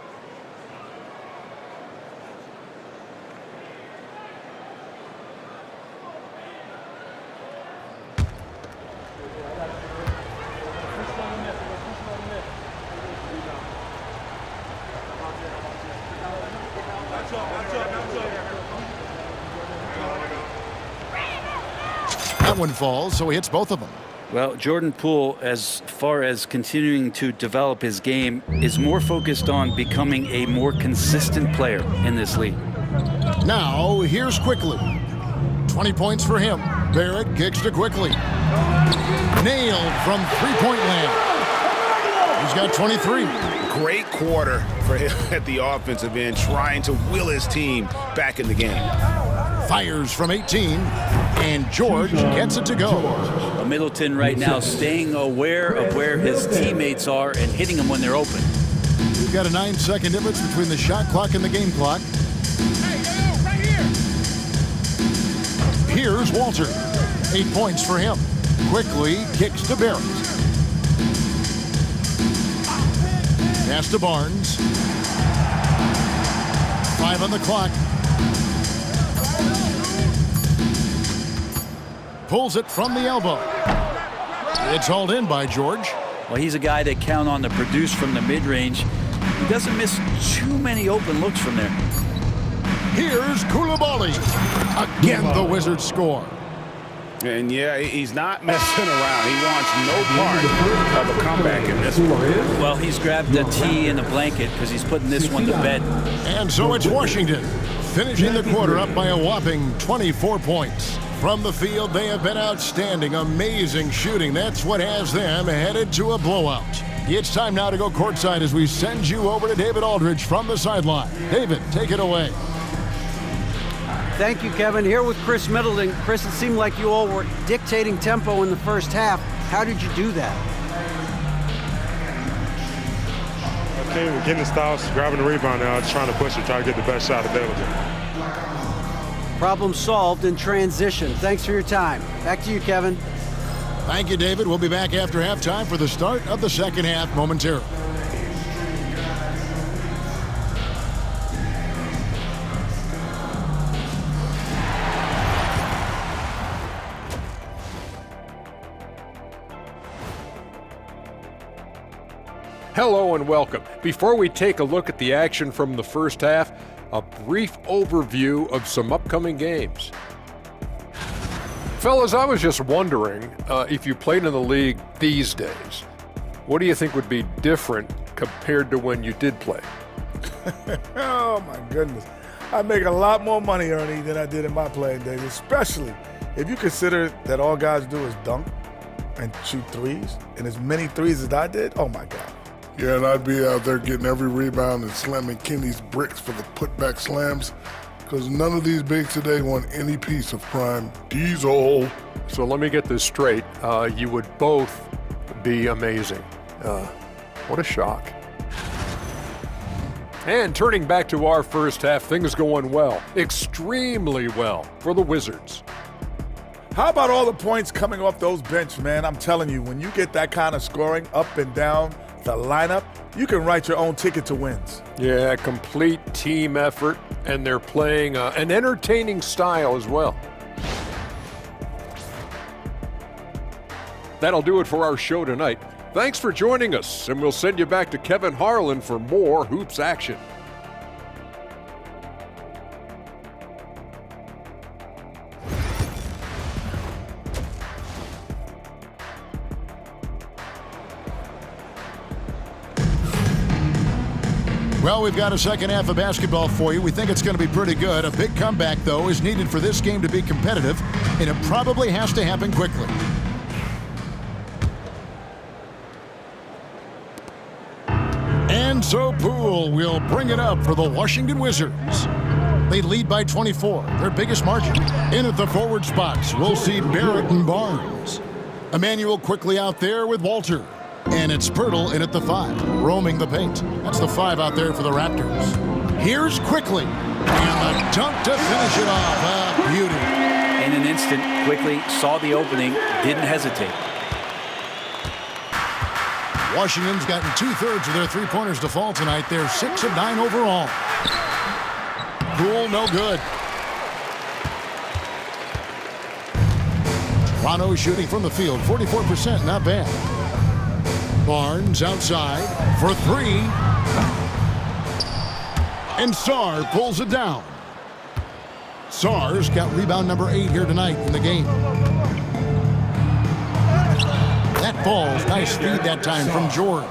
That one falls, so he hits both of them. Well, Jordan Poole, as far as continuing to develop his game, is more focused on becoming a more consistent player in this league. Now, here's Quickly. 20 points for him. Barrett kicks to Quickly. Nailed from three-point land. He's got 23. Great quarter for him at the offensive end, trying to will his team back in the game. Fires from 18, and George gets it to go. Middleton right now staying aware of where his teammates are and hitting them when they're open. We've got a 9-second difference between the shot clock and the game clock. Right here. Here's Walter. 8 points for him. Quickly kicks to Barrett. Pass to Barnes. 5 on the clock. Pulls it from the elbow. It's hauled in by George. Well, he's a guy that count on to produce from the mid-range. He doesn't miss too many open looks from there. Here's Koulibaly. Again, the Wizards score. And yeah, he's not messing around. He wants no part of a comeback in this one. Well, he's grabbed a tee and a blanket because he's putting this one to bed. And so it's Washington, finishing the quarter up by a whopping 24 points. From the field, they have been outstanding, amazing shooting. That's what has them headed to a blowout. It's time now to go courtside as we send you over to David Aldridge from the sideline. David, take it away. Thank you, Kevin. Here with Khris Middleton. Khris, it seemed like you all were dictating tempo in the first half. How did you do that? Okay, we're getting the stops, grabbing the rebound now, just trying to push it, try to get the best shot available. Problem solved in transition. Thanks for your time. Back to you, Kevin. Thank you, David. We'll be back after halftime for the start of the second half momentarily. Hello and welcome. Before we take a look at the action from the first half, a brief overview of some upcoming games. Fellas, I was just wondering if you played in the league these days, what do you think would be different compared to when you did play? Oh, my goodness. I make a lot more money, Ernie, than I did in my playing days, especially if you consider that all guys do is dunk and shoot threes, and as many threes as I did, oh, my God. Yeah, and I'd be out there getting every rebound and slamming Kenny's bricks for the putback slams, because none of these bigs today want any piece of prime diesel. So let me get this straight. You would both be amazing. What a shock. And turning back to our first half, things going well, extremely well for the Wizards. How about all the points coming off those bench, man? I'm telling you, when you get that kind of scoring up and down the lineup, you can write your own ticket to wins. Yeah, complete team effort, and they're playing an entertaining style as well. That'll do it for our show tonight. Thanks for joining us, and we'll send you back to Kevin Harlan for more Hoops action. Well, we've got a second half of basketball for you. We think it's going to be pretty good. A big comeback, though, is needed for this game to be competitive, and it probably has to happen quickly. And so Poole will bring it up for the Washington Wizards. They lead by 24, their biggest margin. In at the forward spots, we'll see Barrett and Barnes. Emmanuel quickly out there with Walter. And it's Pirtle in at the 5, roaming the paint. That's the 5 out there for the Raptors. Here's Quickly, and a dunk to finish it off. A beauty. In an instant, Quickly saw the opening, didn't hesitate. Washington's gotten 2/3 of their three-pointers to fall tonight. They're 6 of 9 overall. Poole, no good. Toronto shooting from the field, 44%, not bad. Barnes outside for 3. And Sarr pulls it down. Sarr's got rebound number 8 here tonight in the game. That falls. Nice feed that time from George.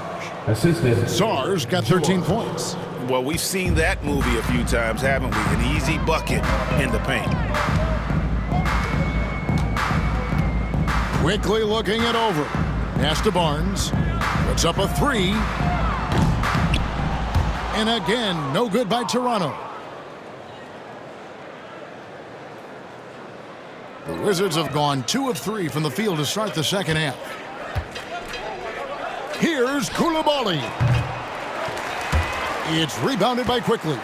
Sarr's got 13 points. Well, we've seen that movie a few times, haven't we? An easy bucket in the paint. Quickly looking it over. Pass to Barnes. Puts up a 3. And again, no good by Toronto. The Wizards have gone 2 of 3 from the field to start the second half. Here's Koulibaly. It's rebounded by Quickly.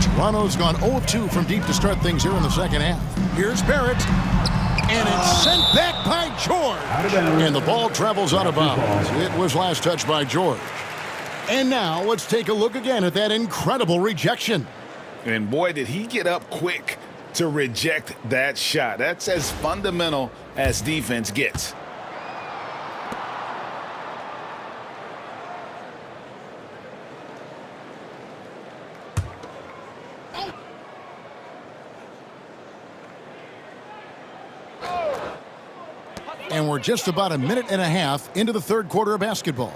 Toronto's gone 0 of 2 from deep to start things here in the second half. Here's Barrett. And it's sent back by George. And the ball travels out of bounds. It was last touched by George. And now let's take a look again at that incredible rejection. And boy, did he get up quick to reject that shot. That's as fundamental as defense gets. And we're just about a minute and a half into the third quarter of basketball.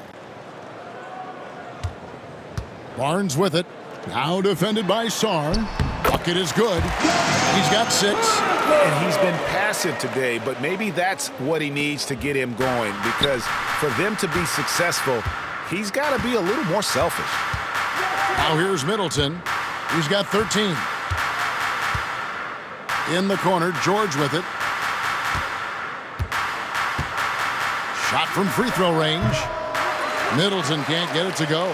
Barnes with it. Now defended by Sarr. Bucket is good. He's got 6. And he's been passive today, but maybe that's what he needs to get him going, because for them to be successful, he's got to be a little more selfish. Now here's Middleton. He's got 13. In the corner, George with it. Shot from free throw range. Middleton can't get it to go.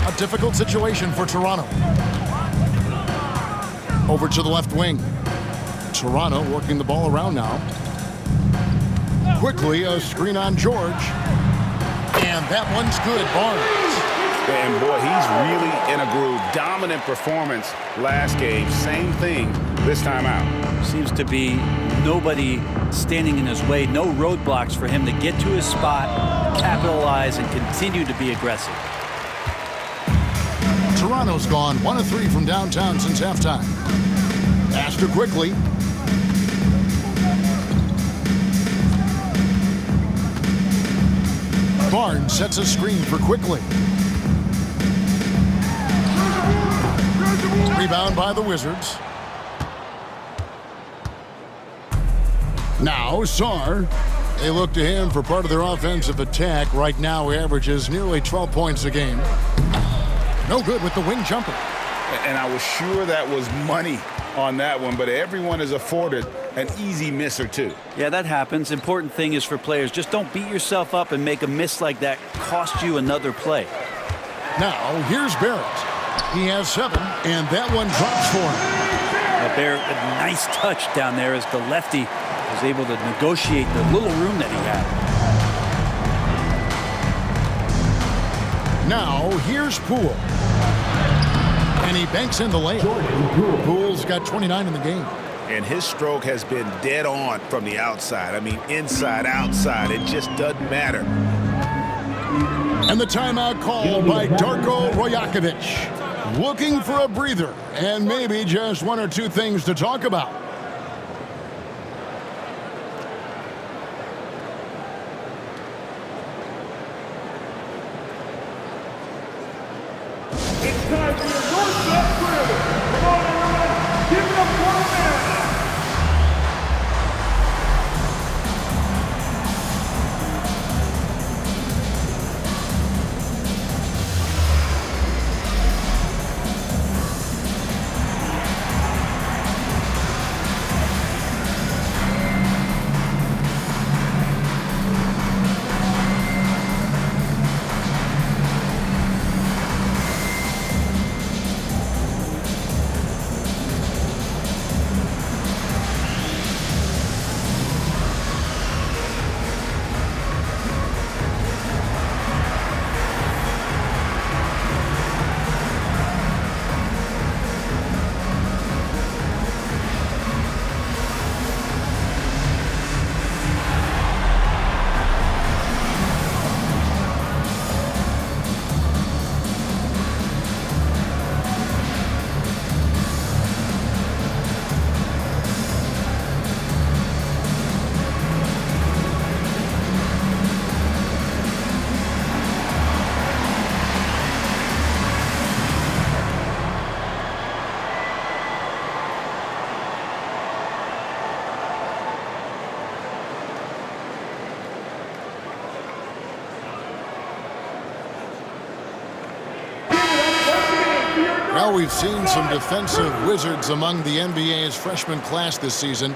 A difficult situation for Toronto. Over to the left wing. Toronto working the ball around now. Quickly, a screen on George. And that one's good. Barnes. And boy, he's really in a groove. Dominant performance last game. Same thing this time out. Seems to be nobody standing in his way. No roadblocks for him to get to his spot, capitalize, and continue to be aggressive. Toronto's gone 1 of 3 from downtown since halftime. Pass to Quickly. Barnes sets a screen for Quickly. Rebound by the Wizards. Now Sarr. They look to him for part of their offensive attack. Right now he averages nearly 12 points a game. No good with the wing jumper. And I was sure that was money on that one, but everyone is afforded an easy miss or two. Yeah, that happens. Important thing is for players, just don't beat yourself up and make a miss like that cost you another play. Now here's Barrett. He has 7, and that one drops for him. Barrett, a nice touch down there as the lefty was able to negotiate the little room that he had. Now here's Poole. And he banks in the layup. Poole's got 29 in the game. and his stroke has been dead on from the outside. I mean, inside, outside, it just doesn't matter. And the timeout called by Darko Rajakovic. Looking for a breather and maybe just one or two things to talk about. It's time for your doorstep drill. Come on, everyone. Give it up for a man. Well, we've seen some defensive wizards among the NBA's freshman class this season.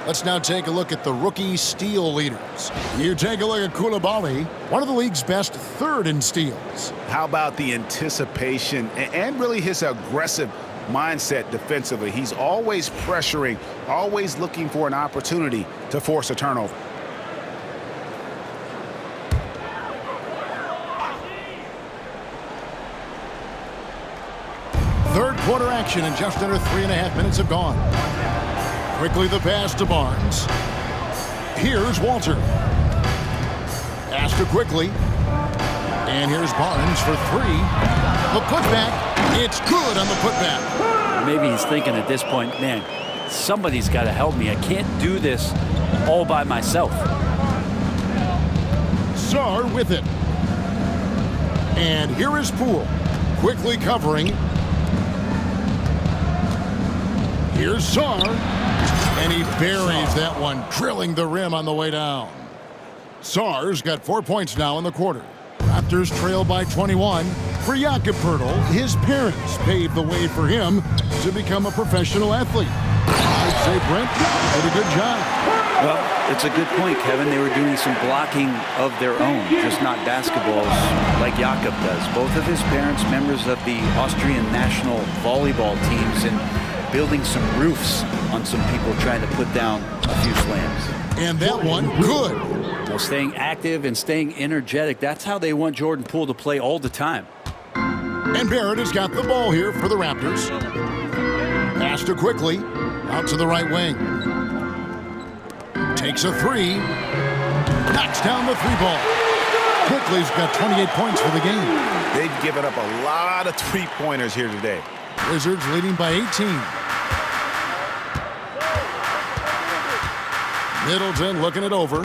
Let's now take a look at the rookie steal leaders. You take a look at Coulibaly, one of the league's best third in steals. How about the anticipation and really his aggressive mindset defensively? He's always pressuring, always looking for an opportunity to force a turnover. Third quarter action and just under 3.5 minutes have gone. Quickly the pass to Barnes. Here's Walter. Pass to Quickly. And here's Barnes for three. The putback. It's good on the putback. Maybe he's thinking at this point, man, somebody's got to help me. I can't do this all by myself. Sarr with it. And here is Poole. Quickly covering. Here's Sarr, and he buries that one, drilling the rim on the way down. Sarr's got 4 points now in the quarter. Raptors trail by 21. For Jakob Poeltl, his parents paved the way for him to become a professional athlete. I'd say Brent did a good job. Well, it's a good point, Kevin. They were doing some blocking of their own, just not basketballs like Jakob does. Both of his parents, members of the Austrian national volleyball teams, and building some roofs on some people trying to put down a few slams. And that one, good. Well, staying active and staying energetic, that's how they want Jordan Poole to play all the time. And Barrett has got the ball here for the Raptors. Pass to Quickly, out to the right wing. Takes a three, knocks down the three ball. Quickly's got 28 points for the game. They've given up a lot of three-pointers here today. Wizards leading by 18. Middleton looking it over.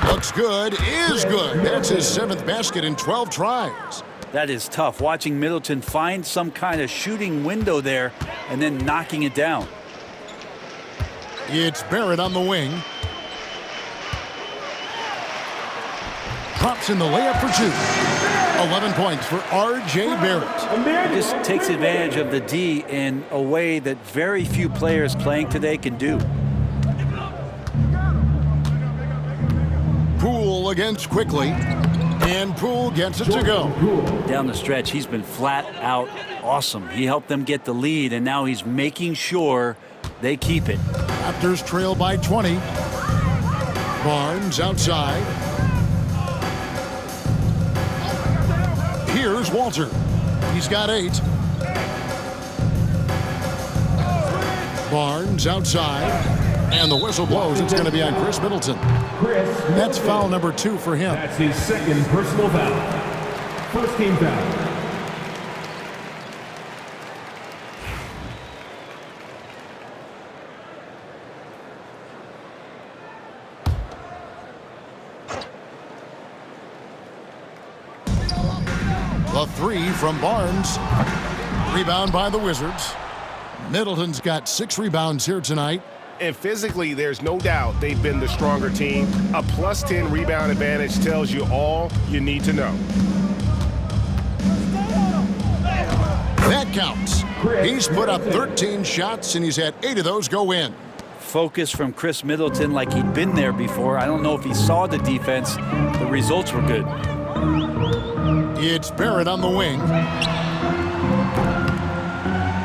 Looks good, is good. That's his 7th basket in 12 tries. That is tough, watching Middleton find some kind of shooting window there and then knocking it down. It's Barrett on the wing. Drops in the layup for 2. 11 points for R.J. Barrett. He just takes advantage of the D in a way that very few players playing today can do. Poole against Quickly, and Poole gets it to go. Down the stretch, he's been flat out awesome. He helped them get the lead, and now he's making sure they keep it. Raptors trail by 20. Barnes outside. Here's Walter. He's got 8. Barnes outside, and the whistle blows. It's going to be on Khris Middleton. That's foul number 2 for him. That's his second personal foul. First team foul. The 3 from Barnes. Rebound by the Wizards. Middleton's got 6 rebounds here tonight. And physically, there's no doubt they've been the stronger team. A plus 10 rebound advantage tells you all you need to know. That counts. He's put up 13 shots, and he's had 8 of those go in. Focus from Khris Middleton like he'd been there before. I don't know if he saw the defense. The results were good. It's Barrett on the wing.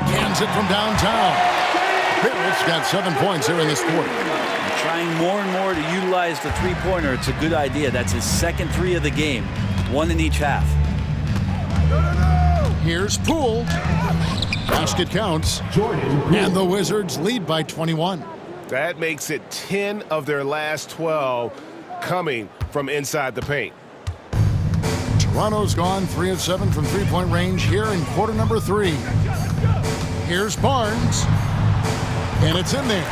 Cans it from downtown. Barrett's got 7 points here in this quarter. Trying more and more to utilize the three-pointer. It's a good idea. That's his second 3 of the game. 1 in each half. Here's Poole. Basket counts. And the Wizards lead by 21. That makes it 10 of their last 12 coming from inside the paint. Toronto's gone 3 of 7 from three-point range here in quarter number 3. Here's Barnes. And it's in there.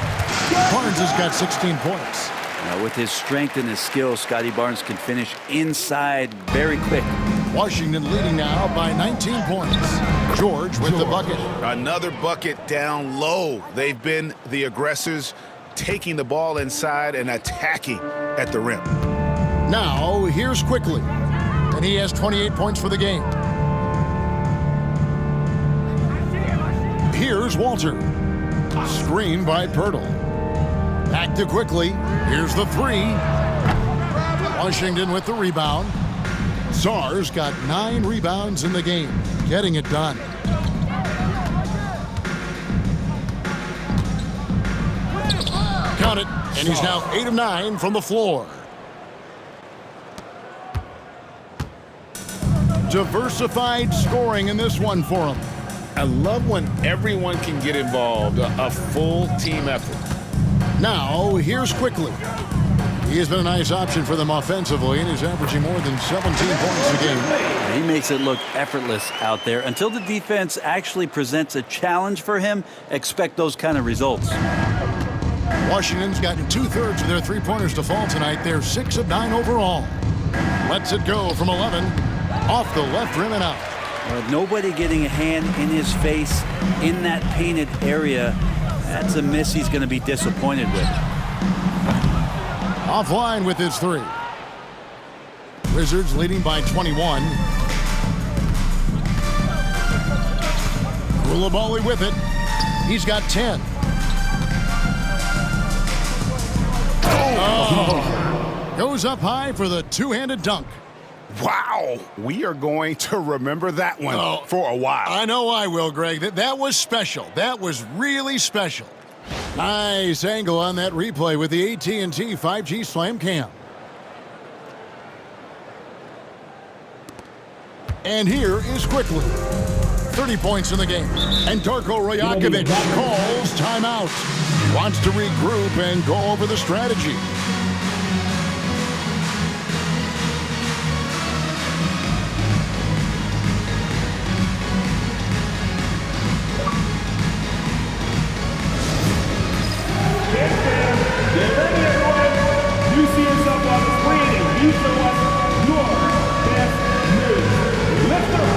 Barnes has got 16 points. Now, with his strength and his skill, Scotty Barnes can finish inside very quick. Washington leading now by 19 points. George with the bucket. Another bucket down low. They've been the aggressors, taking the ball inside and attacking at the rim. Now, here's Quickly. And he has 28 points for the game. Here's Walter. Screen by Pirtle. Back to Quickly. Here's the 3. Washington with the rebound. Czar's got 9 rebounds in the game. Getting it done. Count it. And he's now 8 of 9 from the floor. Diversified scoring in this one for him. I love when everyone can get involved, a full team effort. Now, here's Quickly. He has been a nice option for them offensively, and he's averaging more than 17 points a game. He makes it look effortless out there. Until the defense actually presents a challenge for him, expect those kind of results. Washington's gotten 2/3 of their three-pointers to fall tonight. They're 6 of 9 overall. Lets it go from 11. Off the left rim and out. With nobody getting a hand in his face in that painted area, that's a miss he's going to be disappointed with. Offline with his 3. Wizards leading by 21. Koulibaly with it. He's got 10. Oh. Goes up high for the two-handed dunk. Wow, we are going to remember that one for a while. I know I will, Greg. That was special. That was really special. Nice angle on that replay with the AT&T 5G Slam Cam. And here is Quickly. 30 points in the game. And Darko Rajakovic calls timeout. Wants to regroup and go over the strategy. Get ready, everyone! You see yourself on the screen and you show us your best moves. Lift up!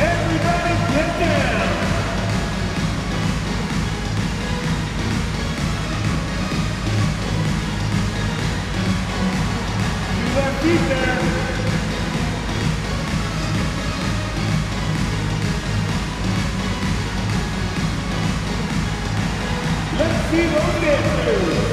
Everybody get down! You left feet there. Let's see those dancers.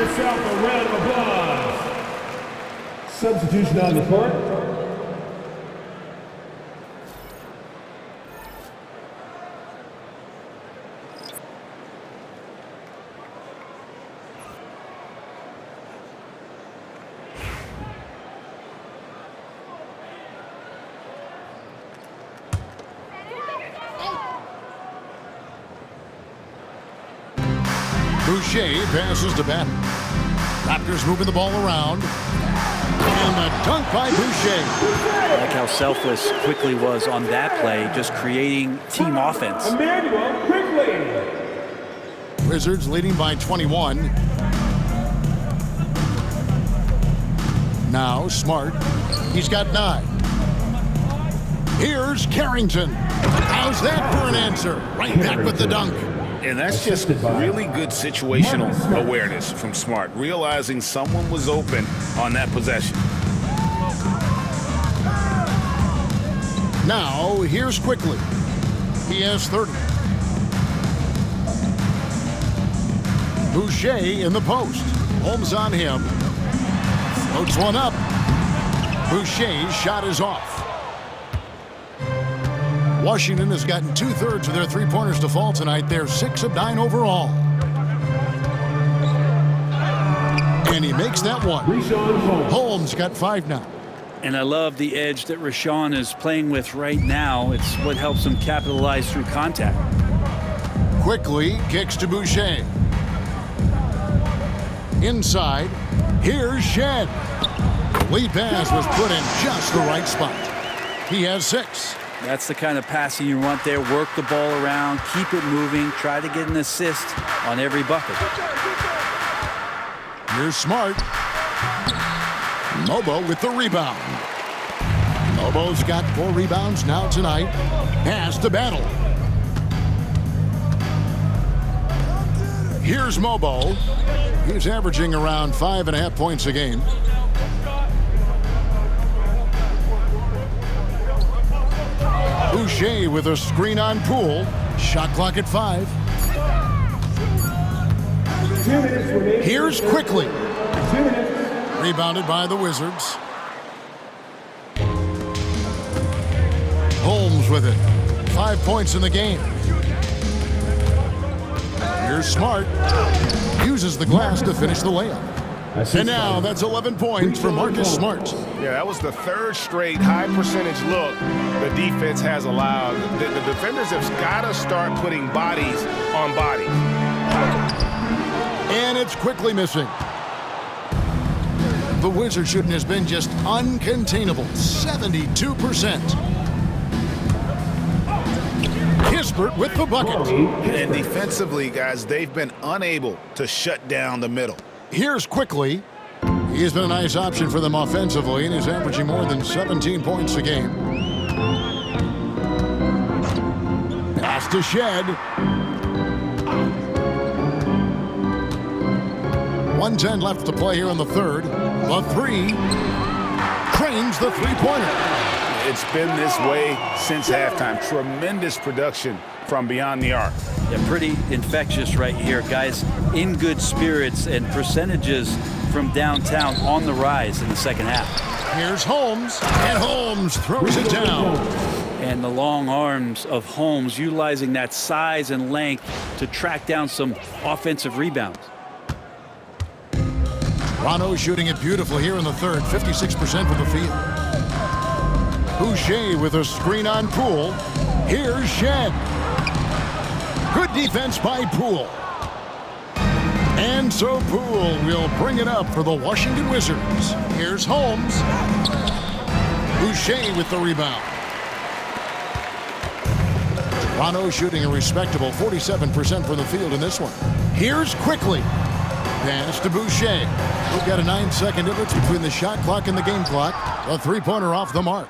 yourself a round of applause. Substitution on the court. Boucher passes to Barrett. Raptors moving the ball around. And a dunk by Boucher. I like how selfless Quickly was on that play, just creating team offense. Emmanuel Quickly. Wizards leading by 21. Now Smart. He's got 9. Here's Carrington. How's that for an answer? Right back with the dunk. And that's just really good situational awareness from Smart, realizing someone was open on that possession. Now, here's Quickly. He has 30. Boucher in the post. Holmes on him. Floats one up. Boucher's shot is off. Washington has gotten 2/3 of their three-pointers to fall tonight. They're 6 of 9 overall. And he makes that one. Holmes got 5 now. And I love the edge that Rashawn is playing with right now. It's what helps him capitalize through contact. Quickly kicks to Boucher. Inside, here's Shed. Lead pass was put in just the right spot. He has 6. That's the kind of passing you want there. Work the ball around, keep it moving, try to get an assist on every bucket. Here's Smart. Mobo with the rebound. Mobo's got 4 rebounds now tonight. Has to battle. Here's Mobo. He's averaging around 5.5 points a game. Boucher with a screen on Poole. Shot clock at 5. Here's Quickly. Rebounded by the Wizards. Holmes with it. 5 points in the game. Here's Smart. Uses the glass to finish the layup. And now that's 11 points for Marcus Smart. Yeah, that was the 3rd straight high percentage look the defense has allowed. The defenders have got to start putting bodies on bodies. And it's Quickly missing. The Wizard shooting has been just uncontainable. 72%. Kispert with the bucket. And defensively, guys, they've been unable to shut down the middle. Here's Quickly. He's been a nice option for them offensively, and he's averaging more than 17 points a game. Pass to Shed. 1:10 left to play here in the 3rd. The 3. Cranes the three-pointer. It's been this way since halftime. Tremendous production from beyond the arc. Yeah, pretty infectious right here, guys. In good spirits and percentages from downtown on the rise in the second half. Here's Holmes, and Holmes throws it down. And the long arms of Holmes utilizing that size and length to track down some offensive rebounds. Toronto shooting it beautifully here in the 3rd, 56% from the field. Boucher with a screen on Poole. Here's Shed. Good defense by Poole. And so Poole will bring it up for the Washington Wizards. Here's Holmes. Boucher with the rebound. Toronto shooting a respectable 47% from the field in this one. Here's Quickly. Pass to Boucher. We've got a 9-second difference between the shot clock and the game clock. A three-pointer off the mark.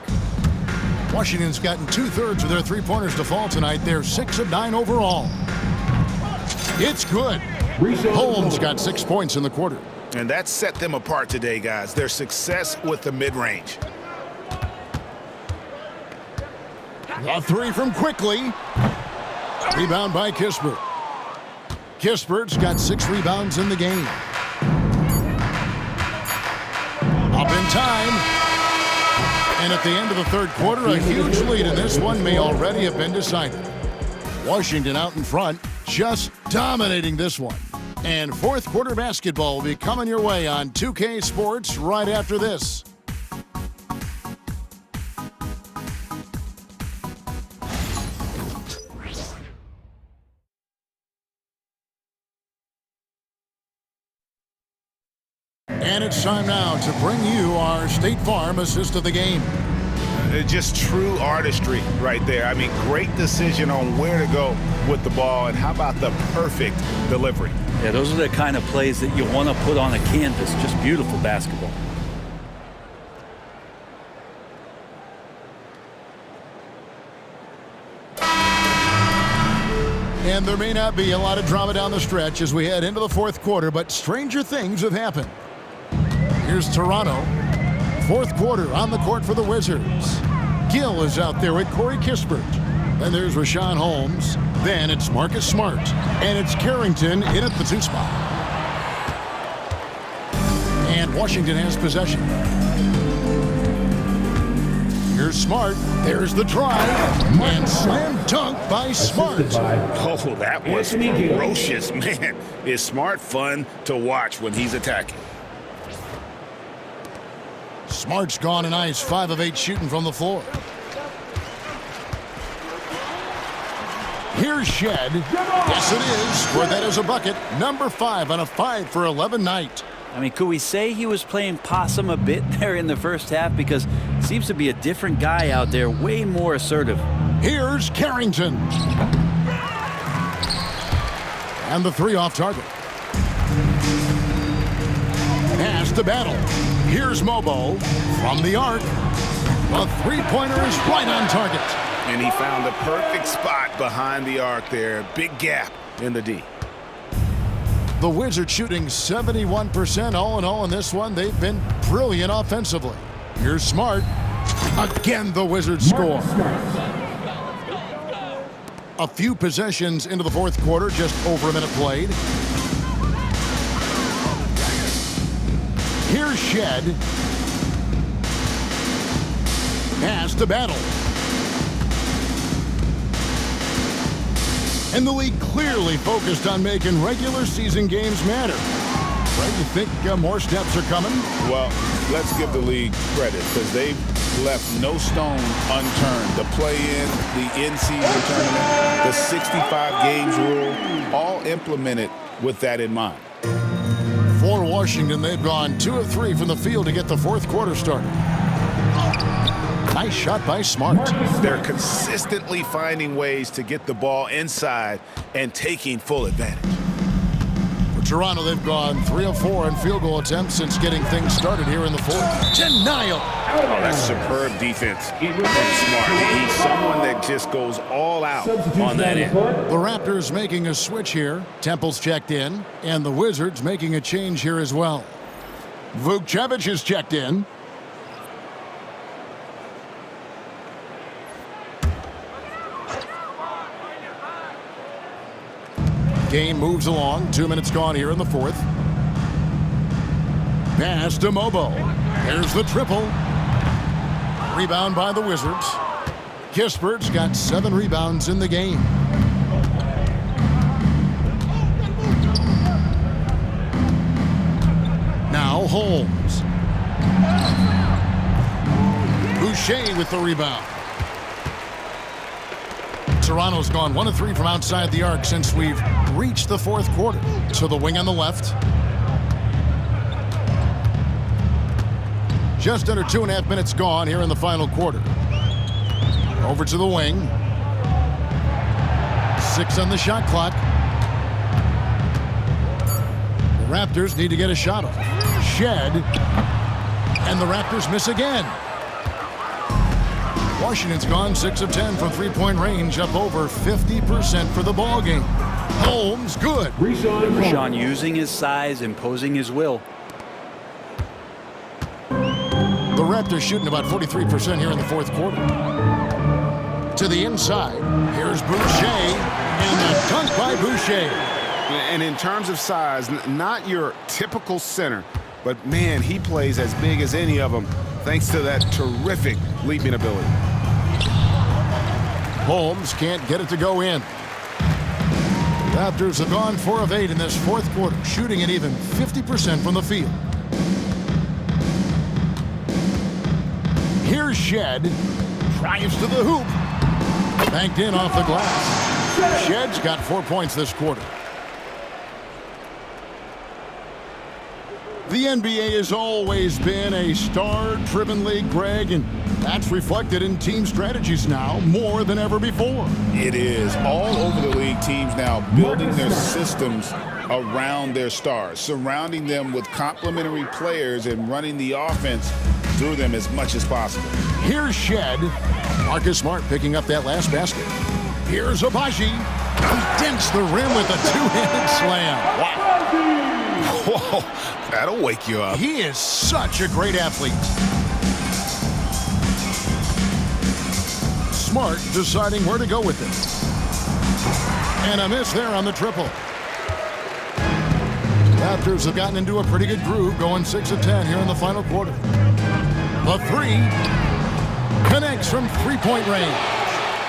Washington's gotten 2/3 of their three-pointers to fall tonight. They're 6 of 9 overall. It's good. Holmes got 6 points in the quarter. And that set them apart today, guys. Their success with the mid-range. A 3 from Quickly. Rebound by Kispert. Kispert's got 6 rebounds in the game. Up in time. And at the end of the third quarter, a huge lead in this one may already have been decided. Washington out in front, just dominating this one. And fourth quarter basketball will be coming your way on 2K Sports right after this. And it's time now to bring you our State Farm assist of the game. Just true artistry right there. I mean, great decision on where to go with the ball, and how about the perfect delivery? Yeah, those are the kind of plays that you want to put on a canvas. Just beautiful basketball. And there may not be a lot of drama down the stretch as we head into the fourth quarter, but stranger things have happened. Here's Toronto. Fourth quarter on the court for the Wizards. Gill is out there with Corey Kispert. Then there's Rashawn Holmes. Then it's Marcus Smart. And it's Carrington in at the 2 spot. And Washington has possession. Here's Smart. There's the drive. And slam dunk by Smart. Oh, that was ferocious, man. Is Smart fun to watch when he's attacking? Smart's gone a nice 5 of 8 shooting from the floor. Here's Shed. Yes, it is. Scored that as a bucket. Number 5 on a 5 for 11 night. I mean, could we say he was playing possum a bit there in the first half? Because it seems to be a different guy out there, way more assertive. Here's Carrington. And the 3 off target. Pass to Battle. Here's Mobo from the arc. The 3-pointer is right on target. And he found the perfect spot behind the arc there. Big gap in the D. The Wizards shooting 71% all in all in this one. They've been brilliant offensively. Here's Smart. Again, the Wizards score. A few possessions into the fourth quarter, just over a minute played. Here's Shed. Pass to Battle. And the league clearly focused on making regular season games matter. Right, you think more steps are coming? Well, let's give the league credit because they've left no stone unturned. The play-in, the in-season tournament, the 65 games rule, all implemented with that in mind. For Washington, they've gone 2 of 3 from the field to get the fourth quarter started. Nice shot by Smart. They're consistently finding ways to get the ball inside and taking full advantage. For Toronto, they've gone 3 of 4 on field goal attempts since getting things started here in the fourth. Denial. Oh, that's superb defense from Smart. He's someone that just goes all out on that end. The Raptors making a switch here. Temple's checked in, and the Wizards making a change here as well. Vukcevic is checked in. Game moves along. 2 minutes gone here in the fourth. Pass to Mobo. There's the triple. Rebound by the Wizards. Kispert's got 7 rebounds in the game. Now Holmes. Boucher with the rebound. Toronto's gone 1 of 3 from outside the arc since we've reached the fourth quarter. To the wing on the left. Just under 2.5 minutes gone here in the final quarter. Over to the wing. 6 on the shot clock. The Raptors need to get a shot off. Shed. And the Raptors miss again. Washington's gone 6 of 10 from 3-point range, up over 50% for the ball game. Holmes, good. Rashawn using his size, imposing his will. The Raptors shooting about 43% here in the fourth quarter. To the inside, here's Boucher, and the dunk by Boucher. And in terms of size, not your typical center, but man, he plays as big as any of them thanks to that terrific leaping ability. Holmes can't get it to go in. Raptors have gone 4 of 8 in this fourth quarter, shooting at even 50% from the field. Here's Shed. Drives to the hoop. Banked in off the glass. Shed's got 4 points this quarter. The NBA has always been a star-driven league, Greg, and that's reflected in team strategies now more than ever before. It is. All over the league, teams now building their systems around their stars, surrounding them with complementary players and running the offense through them as much as possible. Here's Shed. Marcus Smart picking up that last basket. Here's Abaji. He dents the rim with a two-handed slam. Wow. Whoa, that'll wake you up. He is such a great athlete. Smart deciding where to go with it. And a miss there on the triple. Raptors have gotten into a pretty good groove, going 6 of 10 here in the final quarter. The three connects from three-point range.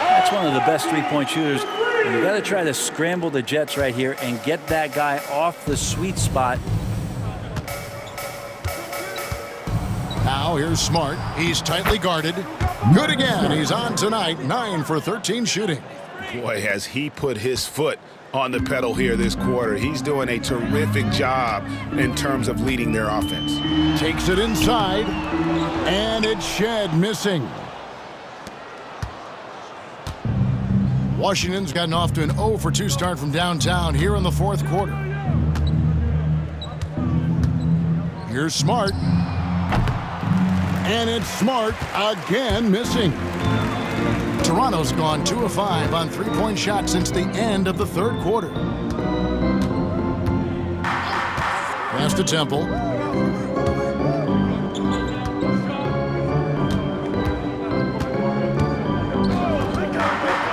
That's one of the best three-point shooters. You got to try to scramble the Jets right here and get that guy off the sweet spot. Now here's Smart. He's tightly guarded. Good again. He's on tonight. 9 for 13 shooting. Boy, has he put his foot on the pedal here this quarter. He's doing a terrific job in terms of leading their offense. Takes it inside. And it's Shed missing. Washington's gotten off to an 0 for 2 start from downtown here in the fourth quarter. Here's Smart. And it's Smart again missing. Toronto's gone 2 of 5 on three-point shots since the end of the third quarter. Pass to Temple.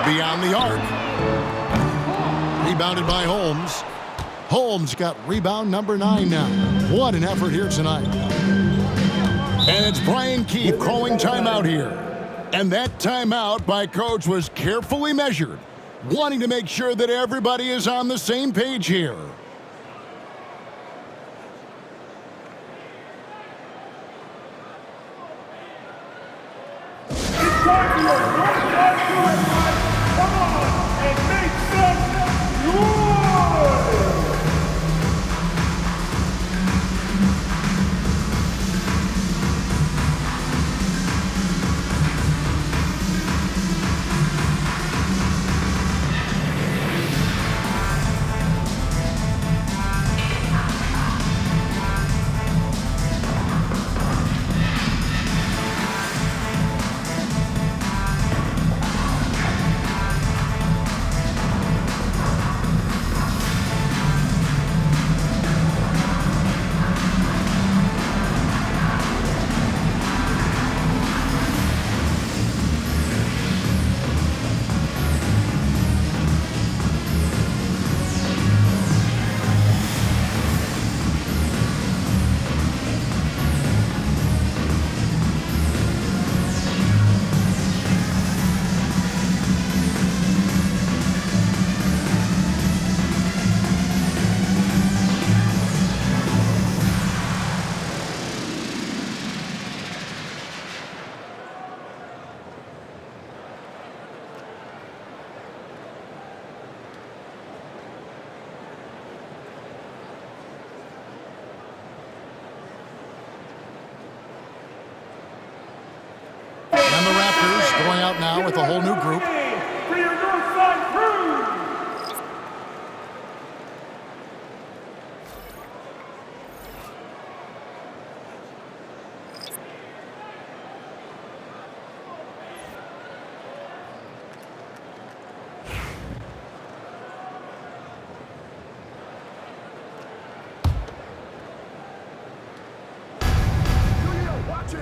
Beyond the arc. Rebounded by Holmes. Holmes got rebound number 9 now. What an effort here tonight. And it's Brian Keefe calling timeout here. And that timeout by Coach was carefully measured, wanting to make sure that everybody is on the same page here. It's time for your come on and make some noise! And the Raptors going out now with a whole new group. For your Northside crew!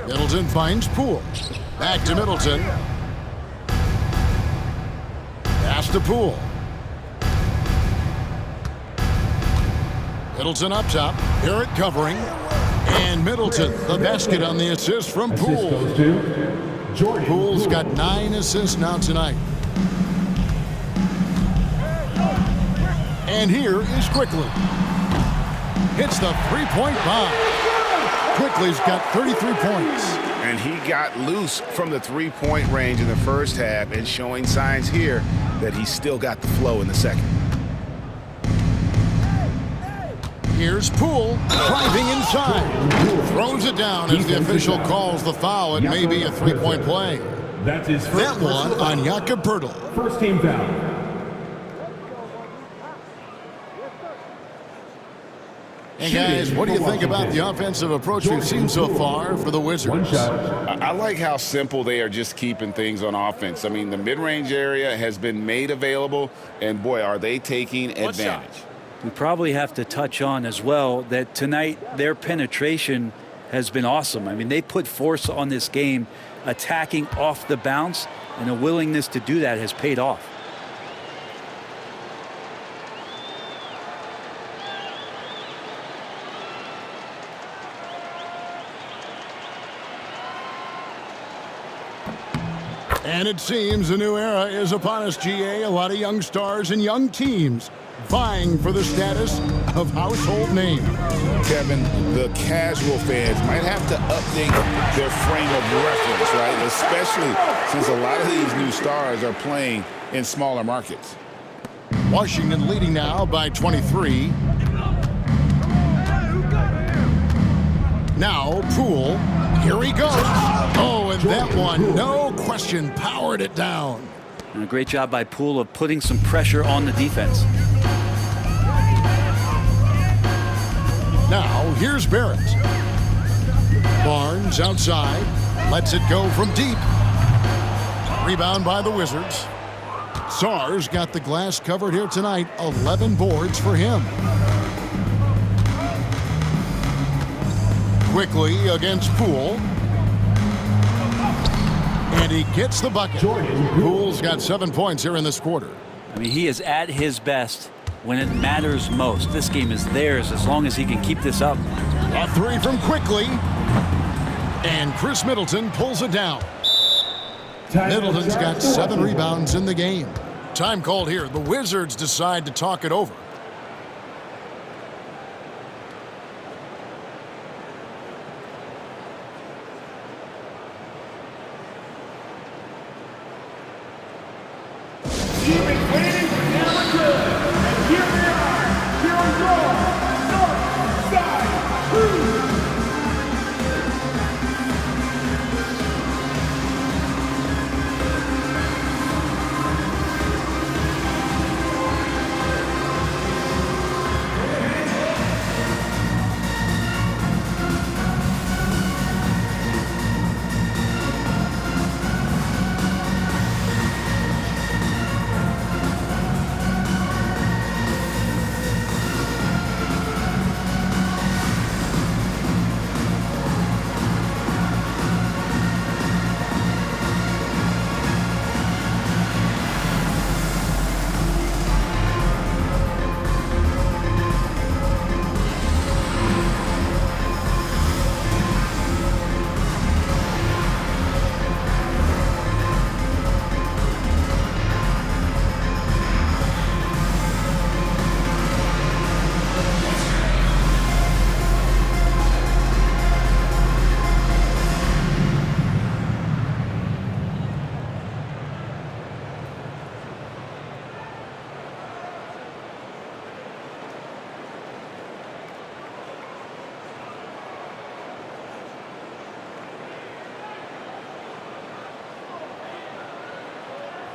Middleton finds Poole. Back to Middleton. Pass to Poole. Middleton up top. Barrett covering. And Middleton, the basket on the assist from Poole. Poole's got 9 assists now tonight. And here is Quickly. Hits the three-point bomb. Quickly's got 33 points. And he got loose from the three-point range in the first half and showing signs here that he's still got the flow in the second. Here's Poole driving inside. Throws it down as the official calls the foul. It may be a three-point play. That's his first That one on Jakob Poeltl. First team foul. Hey guys, what do you think about the offensive approach we've seen so far for the Wizards? I like how simple they are just keeping things on offense. I mean, the mid-range area has been made available, and boy, are they taking advantage. We probably have to touch on as well that tonight their penetration has been awesome. I mean, they put force on this game, attacking off the bounce, and a willingness to do that has paid off. And it seems a new era is upon us, GA. A lot of young stars and young teams vying for the status of household name. Kevin, the casual fans might have to update their frame of reference, right? Especially since a lot of these new stars are playing in smaller markets. Washington leading now by 23. Now Poole. Here he goes. Oh, and that one, no question, powered it down. And a great job by Poole of putting some pressure on the defense. Now, here's Barrett. Barnes outside. Lets it go from deep. Rebound by the Wizards. Sarr's got the glass covered here tonight. 11 boards for him. Quickly against Poole. And he gets the bucket. Poole's got 7 points here in this quarter. I mean, he is at his best when it matters most. This game is theirs as long as he can keep this up. A three from Quickly. And Khris Middleton pulls it down. Middleton's got 7 rebounds in the game. Time called here. The Wizards decide to talk it over.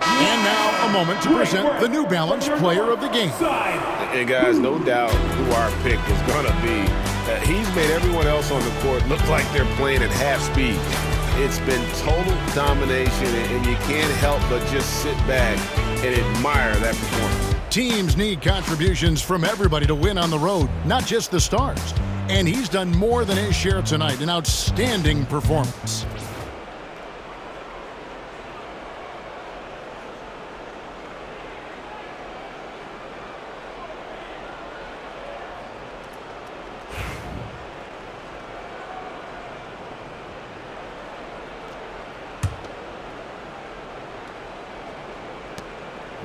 And now a moment to present the New Balance Player of the Game. Hey guys, no doubt who our pick is going to be. He's made everyone else on the court look like they're playing at half speed. It's been total domination, and you can't help but just sit back and admire that performance. Teams need contributions from everybody to win on the road, not just the stars. And he's done more than his share tonight. An outstanding performance.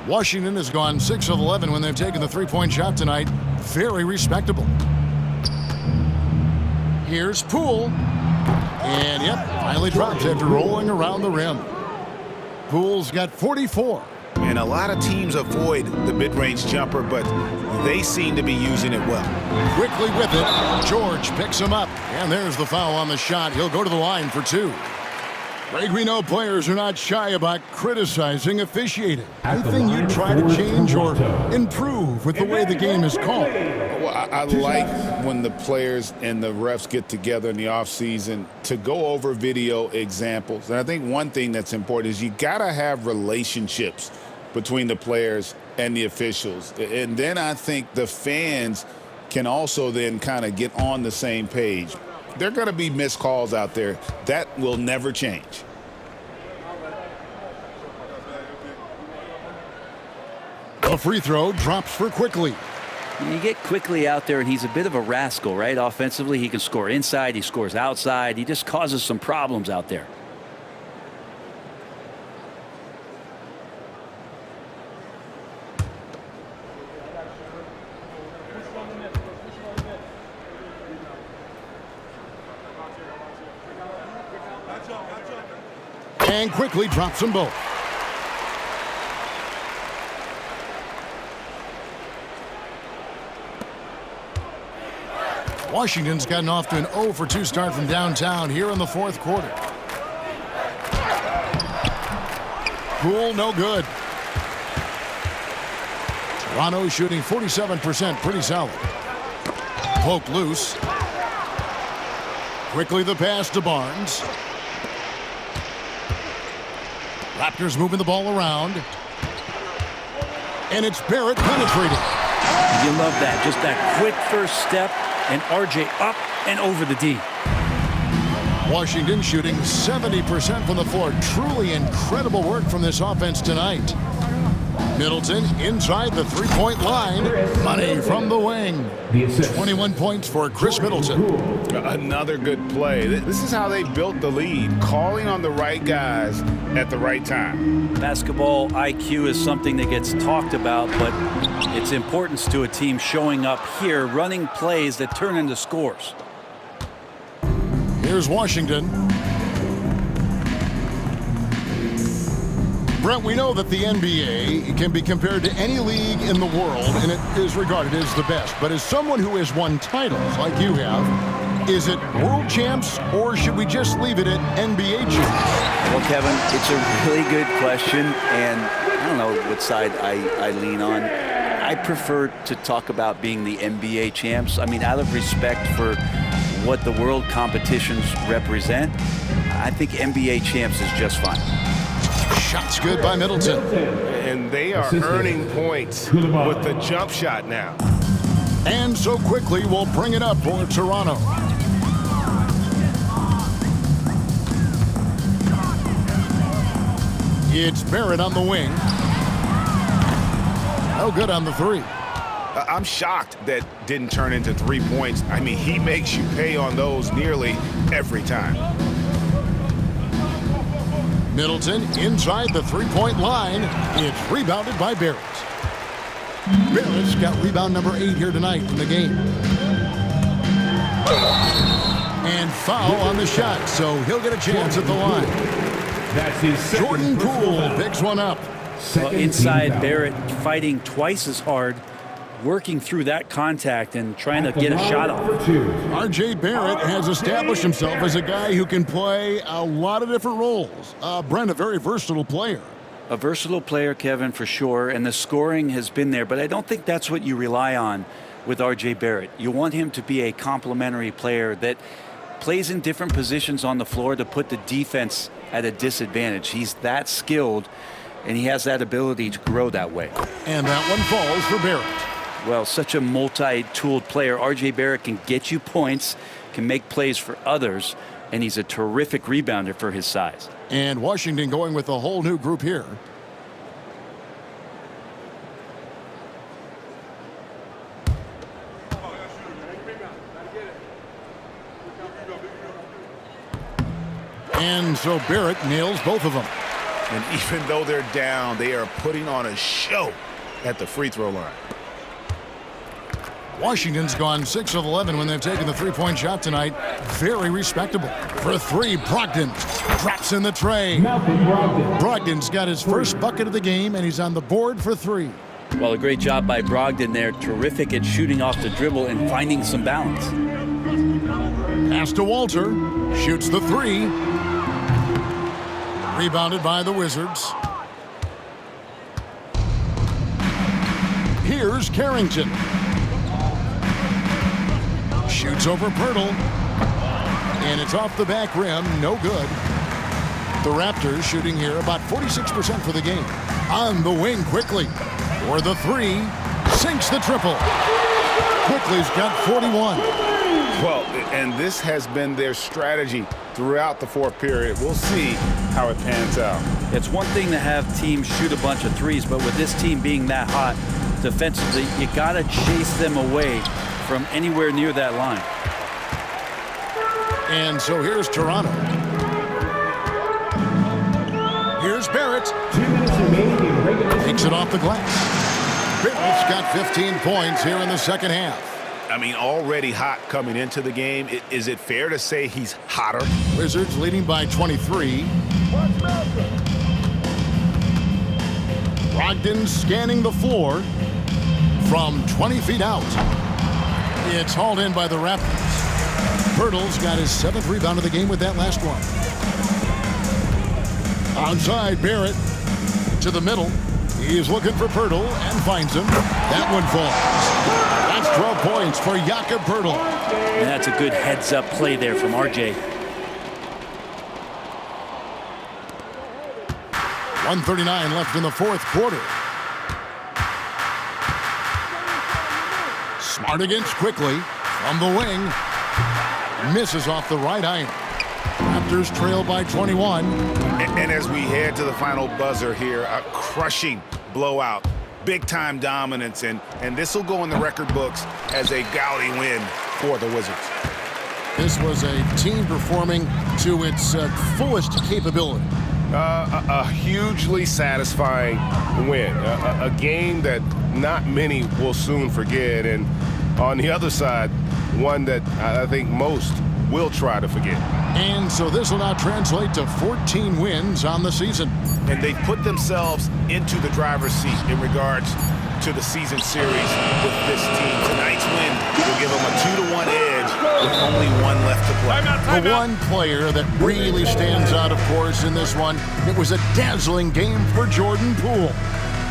Washington has gone 6 of 11 when they've taken the three-point shot tonight. Very respectable. Here's Poole. And, yep, finally drops after rolling around the rim. Poole's got 44. And a lot of teams avoid the mid-range jumper, but they seem to be using it well. Quickly with it, George picks him up. And there's the foul on the shot. He'll go to the line for 2. Greg, we know players are not shy about criticizing officiating. Anything you try to change or improve with the way the game is called? Well, I like when the players and the refs get together in the offseason to go over video examples. And I think one thing that's important is you got to have relationships between the players and the officials. And then I think the fans can also then kind of get on the same page. There are going to be missed calls out there. That will never change. The free throw drops for Quickly. You get Quickly out there, and he's a bit of a rascal, right? Offensively, he can score inside, he scores outside. He just causes some problems out there. And Quickly drops them both. Washington's gotten off to an 0 for 2 start from downtown here in the fourth quarter. Poole, no good. Toronto shooting 47%, pretty solid. Poke loose. Quickly the pass to Barnes. Raptors moving the ball around. And it's Barrett penetrating. You love that. Just that quick first step, and RJ up and over the D. Washington shooting 70% from the floor. Truly incredible work from this offense tonight. Middleton inside the three-point line. Money from the wing. 21 points for Khris Middleton. Another good play. This is how they built the lead, calling on the right guys at the right time. Basketball IQ is something that gets talked about, but its importance to a team showing up here, running plays that turn into scores. Here's Washington. Brent, we know that the NBA can be compared to any league in the world, and it is regarded as the best. But as someone who has won titles like you have, is it world champs, or should we just leave it at NBA champs? Well, Kevin, it's a really good question, and I don't know what side I lean on. I prefer to talk about being the NBA champs. I mean, out of respect for what the world competitions represent, I think NBA champs is just fine. Shots good by Middleton. And they are earning points with the jump shot now. And so Quickly will bring it up for Toronto. It's Barrett on the wing. No good on the three. I'm shocked that didn't turn into 3 points. I mean, he makes you pay on those nearly every time. Middleton inside the three-point line. It's rebounded by Barrett. Barrett's got rebound number 8 here tonight in the game. And foul on the shot, so he'll get a chance at the line. That's his Jordan Poole picks one up. Well, inside, Barrett fighting twice as hard, working through that contact and trying to get a shot off. R.J. Barrett has established himself as a guy who can play a lot of different roles. Brent, a very versatile player. A versatile player, Kevin, for sure, and the scoring has been there, but I don't think that's what you rely on with R.J. Barrett. You want him to be a complementary player that plays in different positions on the floor to put the defense at a disadvantage. He's that skilled, and he has that ability to grow that way. And that one falls for Barrett. Well, such a multi-tooled player. R.J. Barrett can get you points, can make plays for others, and he's a terrific rebounder for his size. And Washington going with a whole new group here. And so Barrett nails both of them. And even though they're down, they are putting on a show at the free throw line. Washington's gone 6 of 11 when they've taken the three-point shot tonight. Very respectable. For three, Brogdon drops in the tray. Brogdon's got his first bucket of the game, and he's on the board for three. Well, a great job by Brogdon there. Terrific at shooting off the dribble and finding some balance. Pass to Walter. Shoots the three. Rebounded by the Wizards. Here's Carrington. Shoots over Pirtle. And it's off the back rim. No good. The Raptors shooting here about 46% for the game. On the wing quickly. For the three. Sinks the triple. Quickly's got 41. Well, and this has been their strategy throughout the fourth period. We'll see how it pans out. It's one thing to have teams shoot a bunch of threes, but with this team being that hot defensively, you got to chase them away from anywhere near that line. And so here's Toronto. Here's Barrett. 2 minutes remaining in regulation. Takes it off the glass. Barrett's got 15 points here in the second half. I mean, already hot coming into the game. Is it fair to say he's hotter? Wizards leading by 23. Brogdon scanning the floor from 20 feet out. It's hauled in by the Raptors. Pirtle's got his 7th rebound of the game with that last one. Onside, Barrett to the middle. He's looking for Pirtle and finds him. That one falls. That's 12 points for Jakob Pirtle. And that's a good heads-up play there from RJ. 1:39 left in the fourth quarter. Smart against quickly from the wing. Misses off the right iron. Raptors trail by 21. And as we head to the final buzzer here, a crushing blowout. Big-time dominance, and this will go in the record books as a gaudy win for the Wizards. This was a team performing to its fullest capability. A hugely satisfying win. A game that not many will soon forget. And on the other side, one that I think most will try to forget. And so this will now translate to 14 wins on the season. And they've put themselves into the driver's seat in regards to the season series with this team. Tonight's win will give them a 2-1 edge with only one left to play. The one player that really stands out, of course, in this one, it was a dazzling game for Jordan Poole.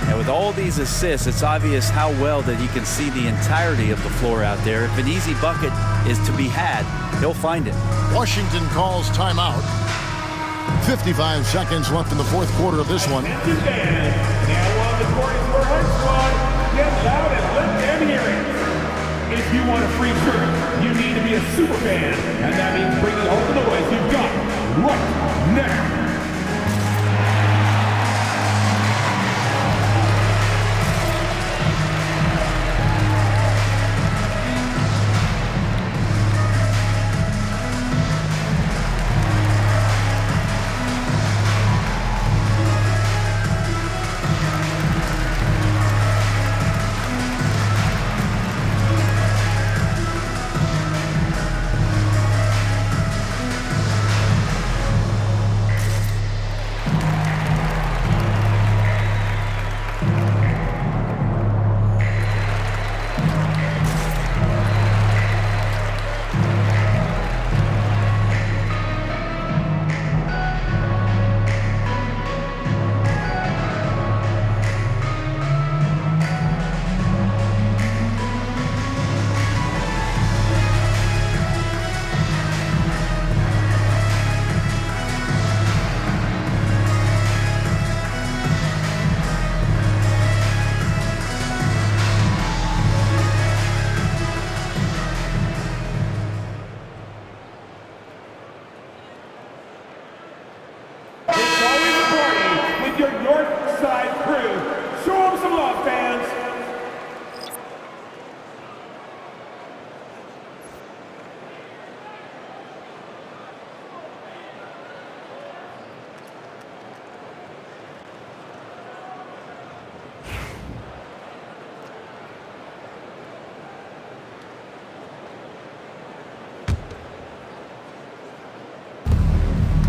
And with all these assists, it's obvious how well that he can see the entirety of the floor out there. If an easy bucket is to be had, he'll find it. Washington calls timeout. 55 seconds left in the fourth quarter of this one. Now on the court is for our squad. Get loud and let them hear it. If you want a free shirt, you need to be a super fan, and that means bringing all the noise you've got right now.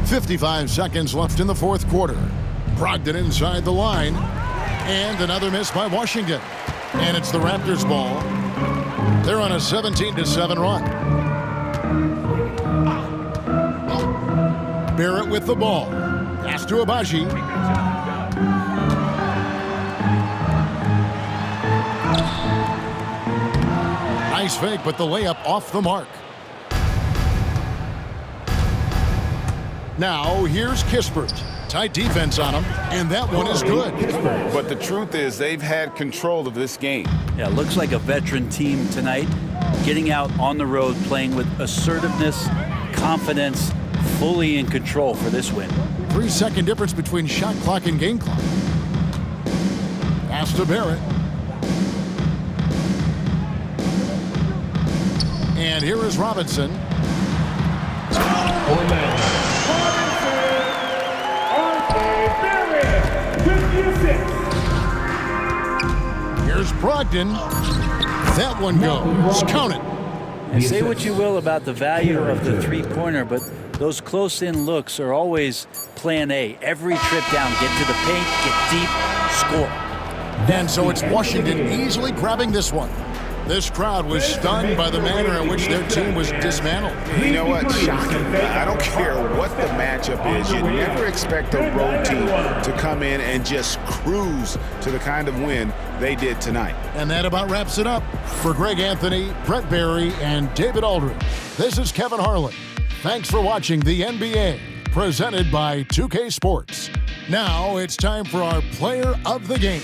55 seconds left in the fourth quarter. Brogdon inside the line. And another miss by Washington. And it's the Raptors ball. They're on a 17-7 run. Barrett with the ball. Pass to Abaji. Nice fake, but the layup off the mark. Now, here's Kispert. Tight defense on him, and that one is good. But the truth is, they've had control of this game. Yeah, looks like a veteran team tonight, getting out on the road, playing with assertiveness, confidence, fully in control for this win. 3-second difference between shot clock and game clock. Pass to Barrett. And here is Robinson. Here's Brogdon. That one goes. Count it. And say what you will about the value of the three-pointer, but those close-in looks are always plan A. Every trip down, get to the paint, get deep, score. And so it's Washington easily grabbing this one. This crowd was stunned by the manner in which their team was dismantled. You know what? Shocking. I don't care what the matchup is. You never expect a road team to come in and just cruise to the kind of win they did tonight. And that about wraps it up. For Greg Anthony, Brett Barry, and David Aldridge, this is Kevin Harlan. Thanks for watching the NBA, presented by 2K Sports. Now it's time for our Player of the Game.